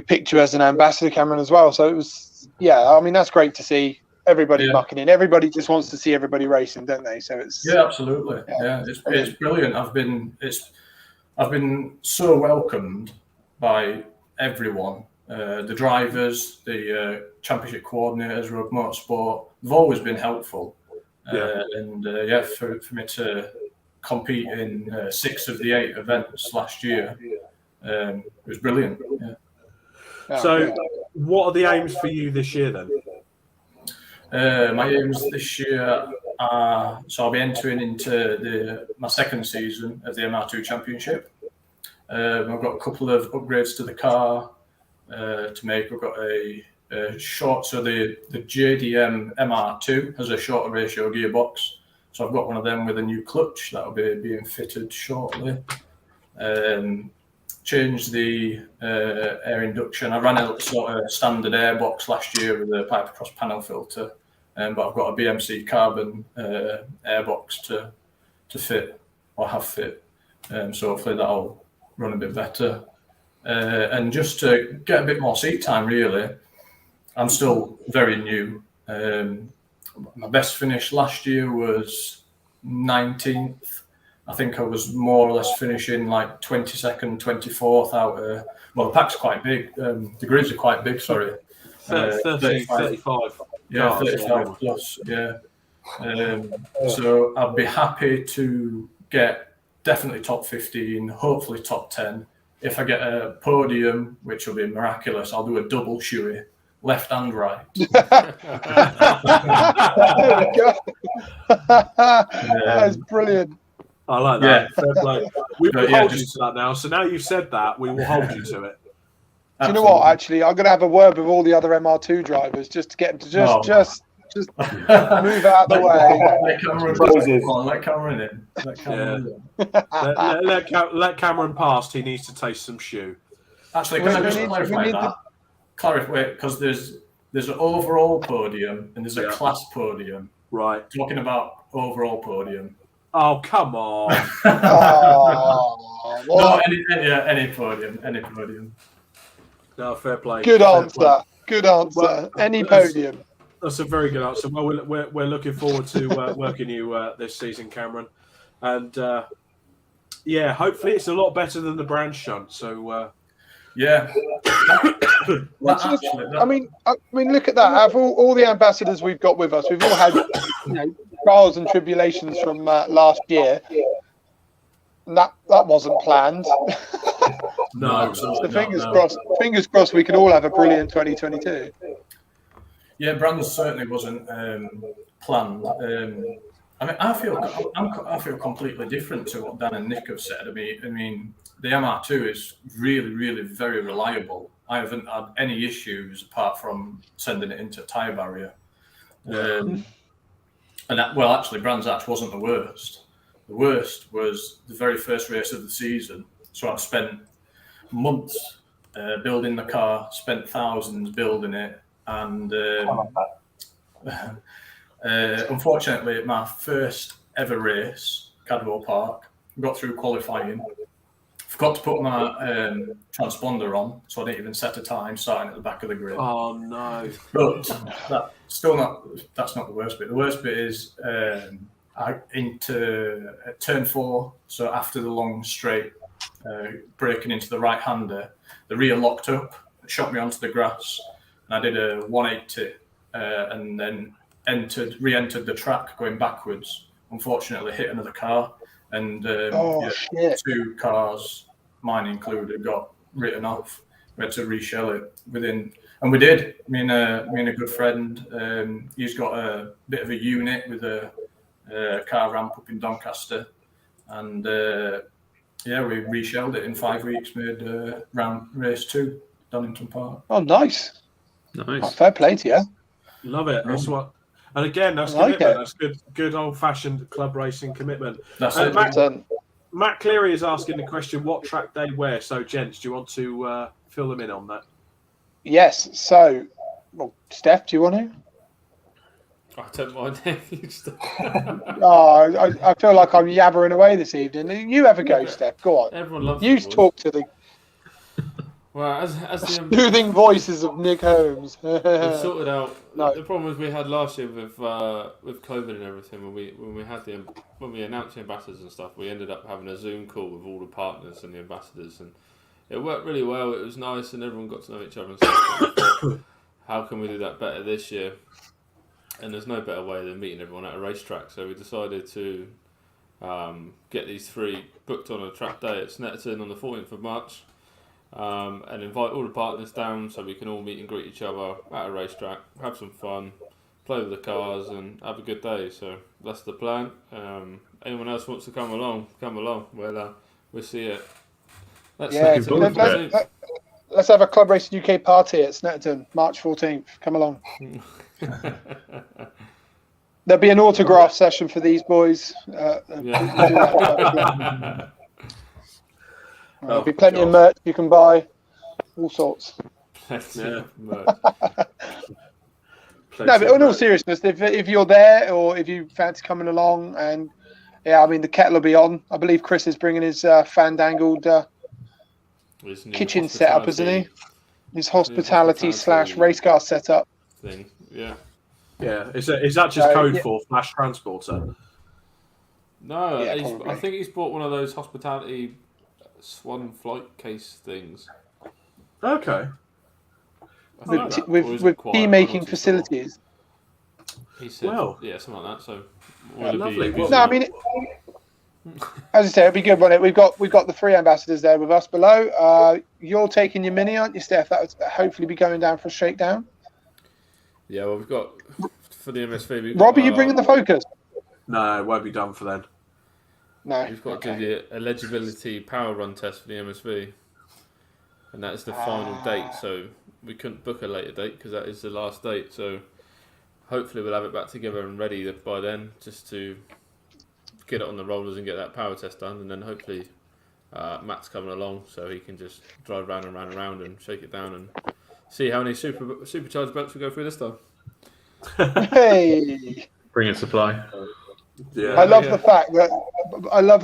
picked you as an ambassador, Cameron, as well. So it was, I mean, that's great to see. Everybody mucking in. Everybody just wants to see everybody racing, don't they? So it's absolutely. It's brilliant. I've been so welcomed by everyone. The drivers, the championship coordinators, Road Motorsport, they've always been helpful. For me to compete in 6 of the 8 events last year, it was brilliant. So What are the aims for you this year then? My aims this year are, so I'll be entering into my second season of the MR2 Championship. I've got a couple of upgrades to the car to make. We've got a short, so the JDM MR2 has a shorter ratio gearbox. So I've got one of them with a new clutch that'll be being fitted shortly. Changed the air induction. I ran a sort of standard airbox last year with a pipe across panel filter, but I've got a BMC carbon airbox to fit or have fit. So hopefully that'll run a bit better. And just to get a bit more seat time, really. I'm still very new. My best finish last year was 19th. I think I was more or less finishing like 22nd, 24th out of, well, the pack's quite big. The grids are quite big, sorry. 35. Yeah, 35 plus, yeah. So I'd be happy to get definitely top 15, hopefully top 10. If I get a podium, which will be miraculous, I'll do a double shoey, left and right. That's brilliant. I like that. Yeah. Fair play. We will hold you to that now. So now you've said that, we will hold you to it. Do you know what? Actually, I'm going to have a word with all the other MR2 drivers just to get them to just move out the way. Let Cameron in. Let Cameron past. He needs to taste some shoe. Actually, can I just clarify that? Clarify, because there's an overall podium and there's a class podium. Right. Talking about overall podium. Oh, come on. No, any podium. No, fair play. Good answer. Good answer. Well, any podium. That's a very good answer. Well, we're looking forward to working you this season, Cameron. And yeah, hopefully it's a lot better than the brand shunt. So yeah. I mean, look at that. Out of all the ambassadors we've got with us, we've all had trials and tribulations from last year. That wasn't planned. No. So fingers crossed we can all have a brilliant 2022. Yeah, Brands certainly wasn't planned. I mean, I feel completely different to what Dan and Nick have said. I mean, the MR2 is really, really very reliable. I haven't had any issues apart from sending it into tyre barrier. And actually, Brands Hatch wasn't the worst. The worst was the very first race of the season. So I've spent months building the car, spent thousands building it, and unfortunately, my first ever race, Cadwell Park, got through qualifying. Forgot to put my transponder on, so I didn't even set a time starting at the back of the grid. Oh no! But that's not the worst bit. The worst bit is into turn 4. So after the long straight, braking into the right hander, the rear locked up, shot me onto the grass, and I did a 180, and then re-entered the track going backwards. Unfortunately, hit another car. And 2 cars, mine included, got written off. We had to reshell it and we did. Me and a good friend. He's got a bit of a unit with a car ramp up in Doncaster, and we reshelled it in 5 weeks. Made round race 2, Donington Park. Oh, nice. Oh, fair play to you. Love it. That's what. And again, that's commitment. That's good old-fashioned club racing commitment. That's it. Matt Cleary is asking the question, what track they wear? So, gents, do you want to fill them in on that? Yes. So, Steph, do you want to? I don't mind. I feel like I'm yabbering away this evening. You have a go, Steph. Go on. Everyone loves you. Talk to the as the soothing voices of Nick Holmes. We've sorted out the problems we had last year with COVID and everything. When we announced the ambassadors and stuff, we ended up having a Zoom call with all the partners and the ambassadors, and it worked really well. It was nice, and everyone got to know each other and stuff. How can we do that better this year? And there's no better way than meeting everyone at a racetrack. So we decided to get these 3 booked on a track day at Snetterton on the 14th of March. and invite all the partners down so we can all meet and greet each other at a racetrack, have some fun, play with the cars, and have a good day. So that's the plan. Anyone else wants to come along? We'll see it. Let's have a Club Racing UK party at Snetterton, March 14th. Come along. There'll be an autograph session for these boys. There'll be plenty of merch you can buy, all sorts. Yeah. No, but in all seriousness, if you're there or if you fancy coming along, and the kettle will be on. I believe Chris is bringing his fandangled kitchen setup, isn't he? His hospitality / race car setup thing. Yeah. Yeah. Is that just code for Flash Transporter? No, I think he's bought one of those hospitality Swan flight case things. Okay. With tea making facilities. He said, something like that. So, lovely. No, I mean, as I say, it'd be good, won't it? We've got the 3 ambassadors there with us below. You're taking your Mini, aren't you, Steph? That would hopefully be going down for a shakedown. Yeah, well, we've got for the MSV. Rob, are you bringing the Focus? No, it won't be done for then. No, we've got to do the eligibility power run test for the MSV, and that is the final date. So we couldn't book a later date because that is the last date. So hopefully we'll have it back together and ready by then, just to get it on the rollers and get that power test done, and then hopefully Matt's coming along so he can just drive round and round and round and shake it down and see how many supercharged belts we go through this time. Hey, bring in supply. Yeah, I love the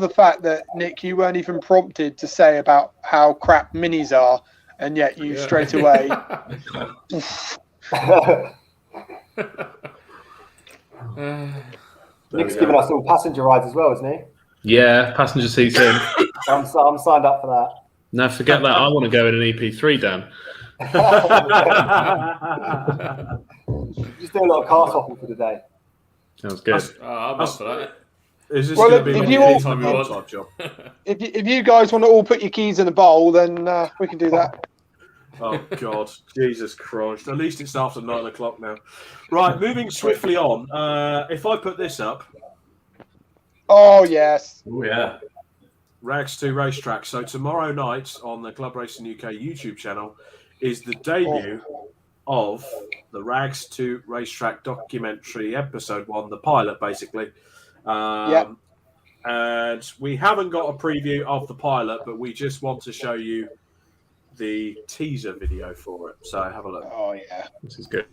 fact that Nick, you weren't even prompted to say about how crap minis are, and yet you straight away. Nick's giving us all passenger rides as well, isn't he? Yeah, passenger seats in. I'm signed up for that. No, forget that. I want to go in an EP3, Dan. Just do a lot of car swapping for the day. Sounds good. I'm up for that. Is this going to be time you want? Job? If you guys want to all put your keys in a bowl, then we can do that. Oh God, Jesus Christ! At least it's after 9 o'clock now. Right, moving swiftly on. If I put this up. Oh yes. Oh yeah. Rags 2 Racetrack. So tomorrow night on the Club Racing UK YouTube channel is the debut of the Rags 2 Racetrack documentary, episode 1, the pilot, basically. And we haven't got a preview of the pilot, but we just want to show you the teaser video for it. So have a look. Oh yeah, this is good.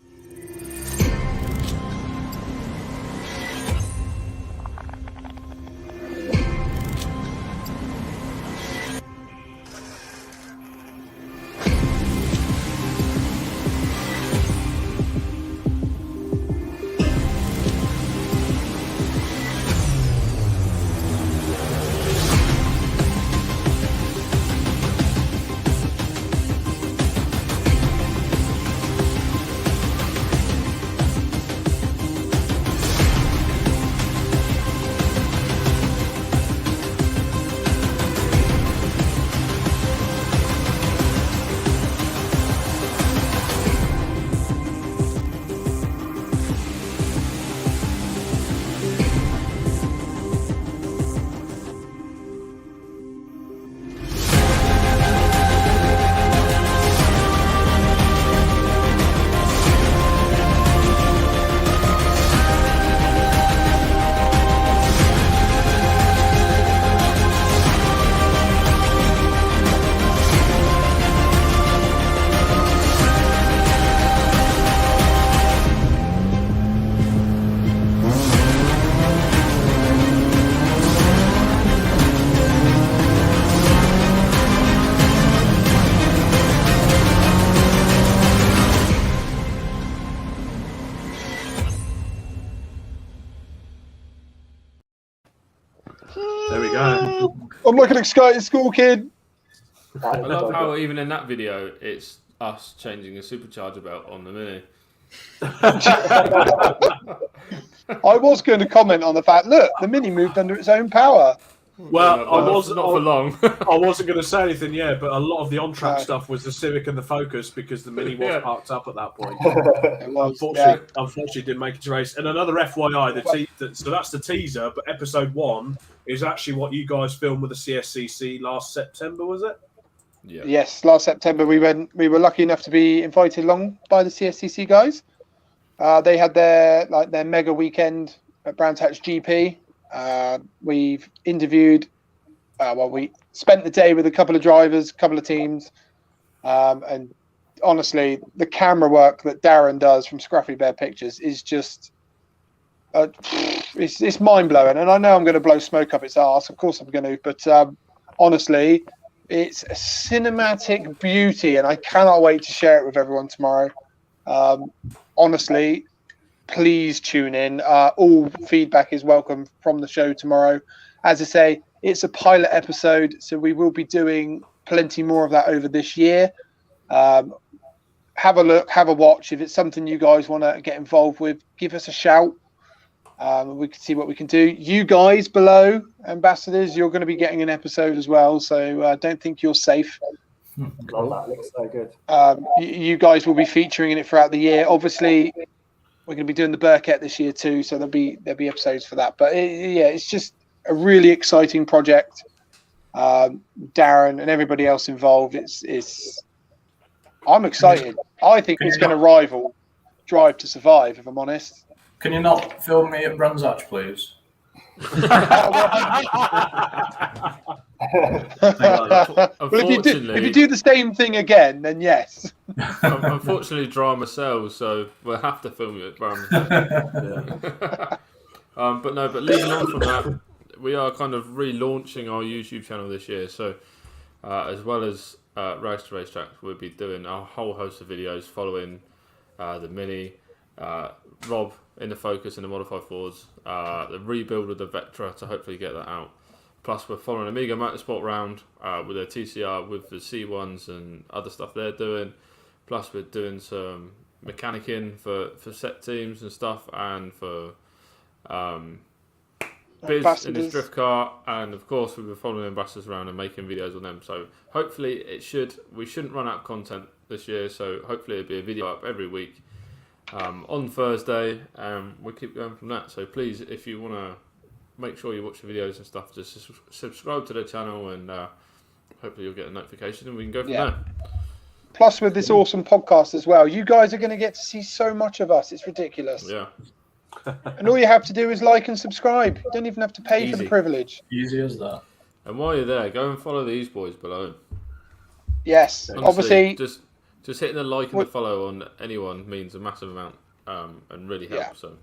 There we go. I'm like an excited school kid. I love how even in that video, it's us changing a supercharger belt on the Mini. I was going to comment on the fact, look, the Mini moved under its own power. Well, not for long. I wasn't going to say anything, but a lot of the on-track stuff was the Civic and the Focus because the Mini was parked up at that point. Unfortunately, didn't make it to race. And another FYI, so that's the teaser, but episode 1 is actually what you guys filmed with the CSCC last September, was it? Yeah. Yes, last September we were lucky enough to be invited along by the CSCC guys. They had their mega weekend at Brands Hatch GP. We've interviewed. We spent the day with a couple of drivers, a couple of teams, and honestly, the camera work that Darren does from Scruffy Bear Pictures is just it's mind blowing. And I know I'm going to blow smoke up its arse. Of course I'm going to, but honestly, it's a cinematic beauty, and I cannot wait to share it with everyone tomorrow. Honestly, please tune in. All feedback is welcome from the show tomorrow. As I say, it's a pilot episode, so we will be doing plenty more of that over this year. Have a look, have a watch. If it's something you guys want to get involved with, give us a shout. We can see what we can do. You guys below, ambassadors, you're going to be getting an episode as well, so don't think you're safe. Love that. Looks so good. You guys will be featuring in it throughout the year. Obviously, we're going to be doing the Burkett this year too, so there'll be episodes for that. But it's just a really exciting project. Darren and everybody else involved. I'm excited. I think it's going to rival Drive to Survive, if I'm honest. Can you not film me at Brands Hatch, please? If you do the same thing again, then yes. Unfortunately, drama sells, so we'll have to film it at Brands. But leading on from that, we are kind of relaunching our YouTube channel this year. So as well as Race to Racetrack, we'll be doing a whole host of videos following the Mini, Rob in the Focus and the Modified Fords, the rebuild of the Vectra to hopefully get that out. Plus, we're following Amiga Motorsport round with their TCR, with the C1s and other stuff they're doing. Plus, we're doing some mechanicking for set teams and stuff, and for Biz in his drift car. And of course, we've been following ambassadors around and making videos on them. So hopefully, we shouldn't run out of content this year. So hopefully, it'll be a video up every week on Thursday. We'll keep going from that. So please, if you want to, make sure you watch the videos and stuff. Just subscribe to the channel, and hopefully you'll get a notification, and we can go from there. Plus, with this awesome podcast as well, you guys are going to get to see so much of us. It's ridiculous. Yeah. And all you have to do is like and subscribe. You don't even have to pay for the privilege. Easy as that. And while you're there, go and follow these boys below. Yes. Honestly, obviously, just hitting the like and the follow on anyone means a massive amount, and really helps. So.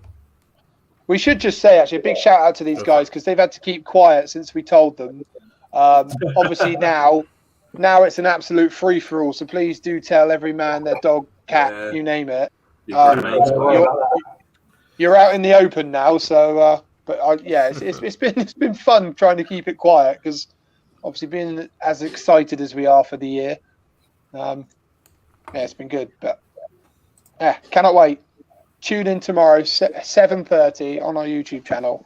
We should just say, actually, a big shout out to these guys, because they've had to keep quiet since we told them. Obviously now it's an absolute free for all. So please do tell every man, their dog, cat, you name it. You're out in the open now. So, it's been fun trying to keep it quiet, because obviously being as excited as we are for the year, it's been good. But cannot wait. Tune in tomorrow, 7:30 on our YouTube channel.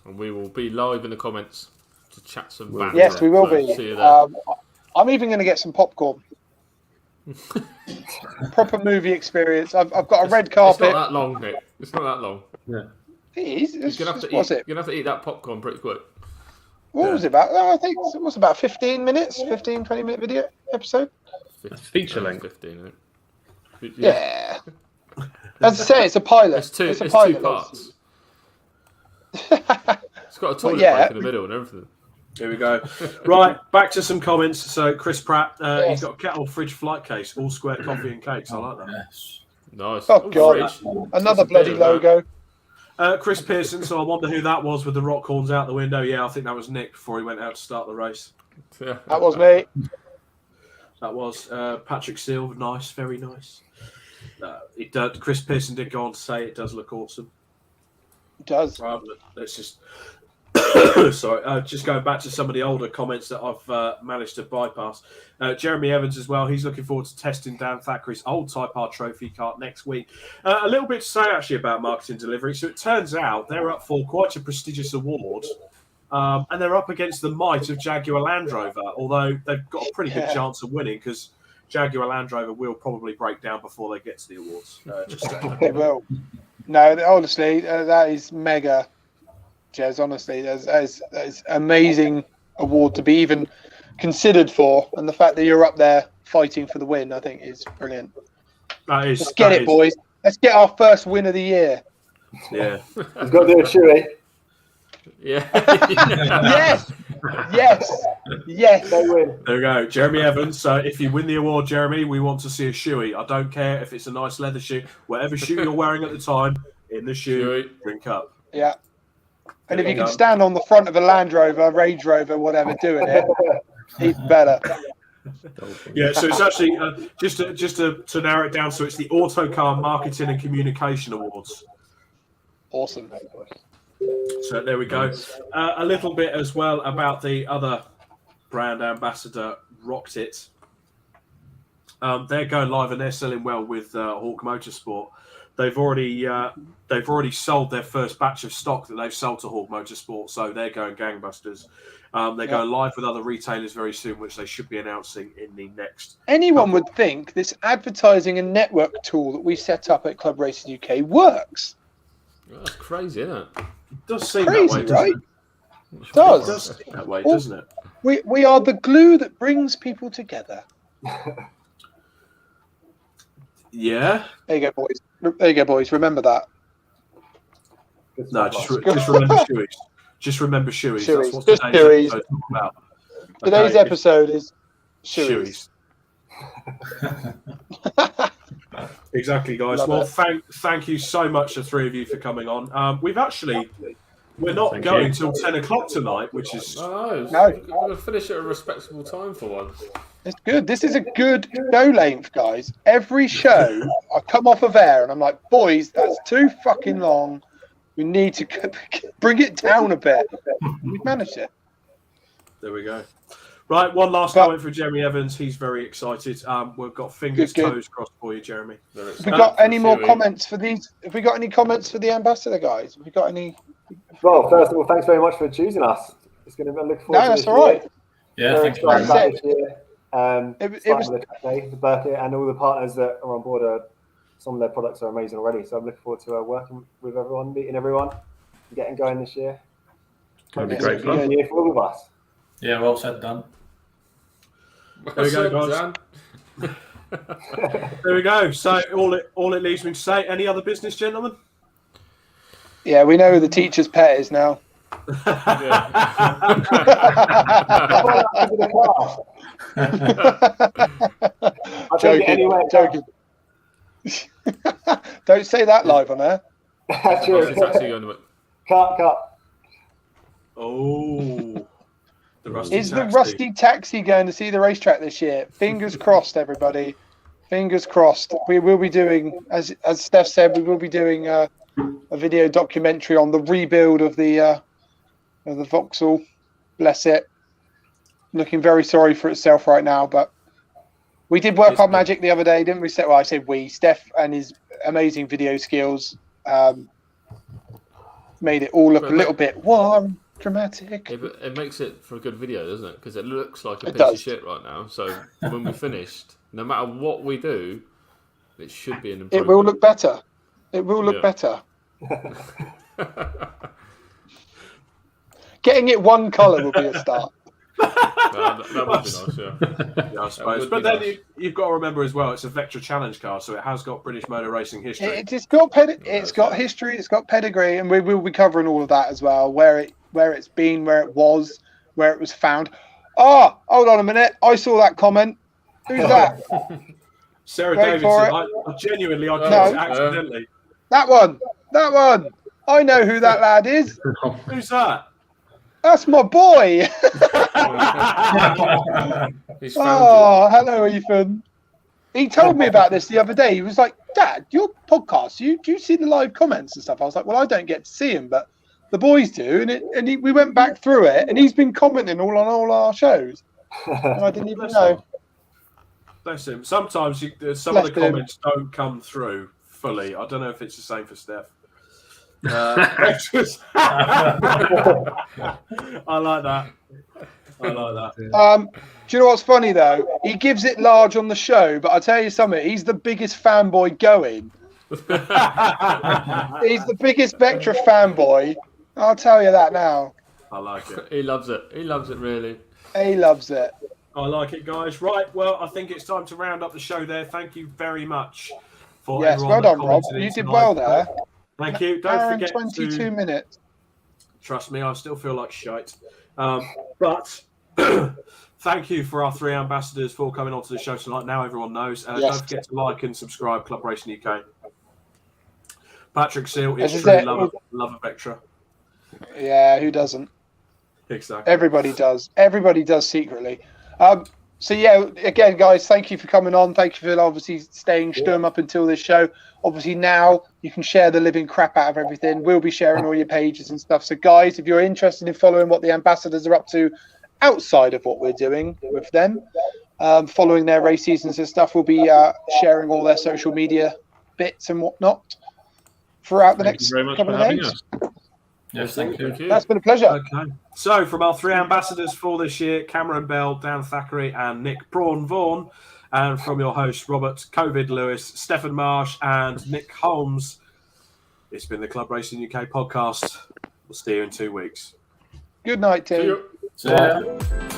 And we will be live in the comments to chat some banter. Yes, we will be. See you there. I'm even going to get some popcorn. Proper movie experience. I've got a red carpet. It's not that long, Nick. It's not that long. Yeah. It is. You're going to have to eat that popcorn pretty quick. What was it about? I think it was about 15 minutes, 15, 20-minute video episode. Feature length. 15, yeah. As I say, it's a pilot. It's two parts. It's got a toilet break in the middle and everything. Here we go. Right, back to some comments. So Chris Pratt, he's got a kettle fridge flight case, all square coffee and cakes. I like that. Yes. Nice. Oh God, another bloody logo. Chris Pearson. So I wonder who that was with the rock horns out the window. Yeah, I think that was Nick before he went out to start the race. That was me. That was Patrick Steele. Nice, very nice. It does. Chris Pearson did go on to say it does look awesome. It does. Right, let's just sorry. Just going back to some of the older comments that I've managed to bypass. Jeremy Evans as well. He's looking forward to testing Dan Thackeray's old Type R trophy kart next week. A little bit to say actually about marketing delivery. So it turns out they're up for quite a prestigious award and they're up against the might of Jaguar Land Rover, although they've got a pretty good chance of winning because Jaguar Land Rover will probably break down before they get to the awards. They will. No, honestly, that is mega, Jez. Honestly, that is amazing award to be even considered for, and the fact that you're up there fighting for the win, I think, is brilliant. Let's get it, boys. Let's get our first win of the year. Yeah, he's got to do a shoey. Yeah. Yes. They win. There we go, Jeremy Evans. So if you win the award, Jeremy, we want to see a shoey. I don't care if it's a nice leather shoe, whatever shoe you're wearing at the time. In the shoe, drink up. Yeah. And if you can stand on the front of a Land Rover, Range Rover, whatever, doing it, even better. Yeah, so it's actually just to narrow it down. So it's the Autocar Marketing and Communication Awards. Awesome. So there we go. A little bit as well about the other brand ambassador, Rocked It. They're going live and they're selling well with Hawk Motorsport. They've already sold their first batch of stock that they've sold to Hawk Motorsport, so they're going gangbusters. They're going live with other retailers very soon, which they should be announcing in the next. Anyone would think this advertising and network tool that we set up at Club Racing UK works. That's crazy, isn't it? It does seem crazy, that way, right? It does seem that way, doesn't it? We are the glue that brings people together. Yeah. There you go, boys. There you go, boys. Remember that. No, just remember shoeys. Just remember shoeys. That's what Just today's shoeys. episode is all about. Today's episode is shoeys. Exactly, guys. Thank you so much, the three of you, for coming on. We're not going till 10 o'clock tonight, which is no. We're going to finish at a respectable time for once. It's good. This is a good show length, guys. Every show, I come off of air and I'm like, boys, that's too fucking long. We need to bring it down a bit. We've managed it. There we go. Right, one last comment for Jeremy Evans. He's very excited. We've got toes crossed for you, Jeremy. Have we got any more comments for these? Have we got any comments for the ambassador, guys? Have we got any? Well, first of all, thanks very much for choosing us. It's going to be looking forward to that's all right. Yeah, thank you very much. It was the Berkeley and all the partners that are on board. Some of their products are amazing already, so I'm looking forward to working with everyone, meeting everyone, and getting going this year. That'd be great fun. Year for all of us. Yeah, well said, Dan. There we go, guys. There we go. So all it leaves me to say. Any other business, gentlemen? Yeah, we know who the teacher's pet is now. Joking. Don't say that live on air. That's true. Cut. Oh. The Rusty Taxi going to see the racetrack this year? Fingers crossed, everybody. Fingers crossed. We will be doing, as Steph said, we will be doing a video documentary on the rebuild of the Vauxhall. Bless it. Looking very sorry for itself right now, but we did work on magic the other day, didn't we? Well, I said we. Steph and his amazing video skills made it all look a little bit warm. Dramatic. It makes it for a good video, doesn't it? Because it looks like a piece of shit right now. So when we're finished, no matter what we do, it should be an improvement. It will look better. It will look better. Getting it one colour will be a start. That would be nice, yeah. I suppose. But then you've got to remember as well, it's a Vectra Challenge car, so it has got British motor racing history. It's got history, it's got pedigree, and we will be covering all of that as well. Where it's been, where it was found. Oh, hold on a minute. I saw that comment. Who's that? Sarah Davidson. I genuinely, I clicked accidentally. That one. I know who that lad is. Who's that? That's my boy. Hello, Ethan. He told me about this the other day. He was like, Dad, your podcast, do you see the live comments and stuff? I was like, well, I don't get to see him, but the boys do. We went back through it, and he's been commenting on all our shows. And I didn't even know. Bless him. Sometimes some of the comments don't come through fully. I don't know if it's the same for Steph. Vectras. I like that. Do you know what's funny though? He gives it large on the show, but I'll tell you something. He's the biggest fanboy going. He's the biggest Vectra fanboy. I'll tell you that now. I like it. He loves it. He loves it really. He loves it. I like it, guys. Right, well, I think it's time to round up the show there. Thank you very much for yes, everyone. well done, Rob. You did well there. Thank you. Don't forget 22 minutes. Trust me, I still feel like shite. But thank you for our 3 ambassadors for coming onto the show tonight. Now everyone knows. Don't forget to like and subscribe, Club Racing UK. Patrick Seal is true love of Vectra. Yeah, who doesn't? Exactly. Everybody does. Everybody does secretly. So yeah, again, guys, thank you for coming on. Thank you for obviously staying stum up until this show. Obviously now you can share the living crap out of everything. We'll be sharing all your pages and stuff. So guys, if you're interested in following what the ambassadors are up to outside of what we're doing with them, following their race seasons and stuff, we'll be sharing all their social media bits and whatnot throughout the next couple of days. Yes, thank you. That's been a pleasure. Okay. So, from our 3 ambassadors for this year, Cameron Bell, Dan Thackeray, and Nick Braun Vaughan, and from your hosts, Robert COVID Lewis, Stefan Marsh, and Nick Holmes, it's been the Club Racing UK podcast. We'll see you in 2 weeks. Good night, team. See you.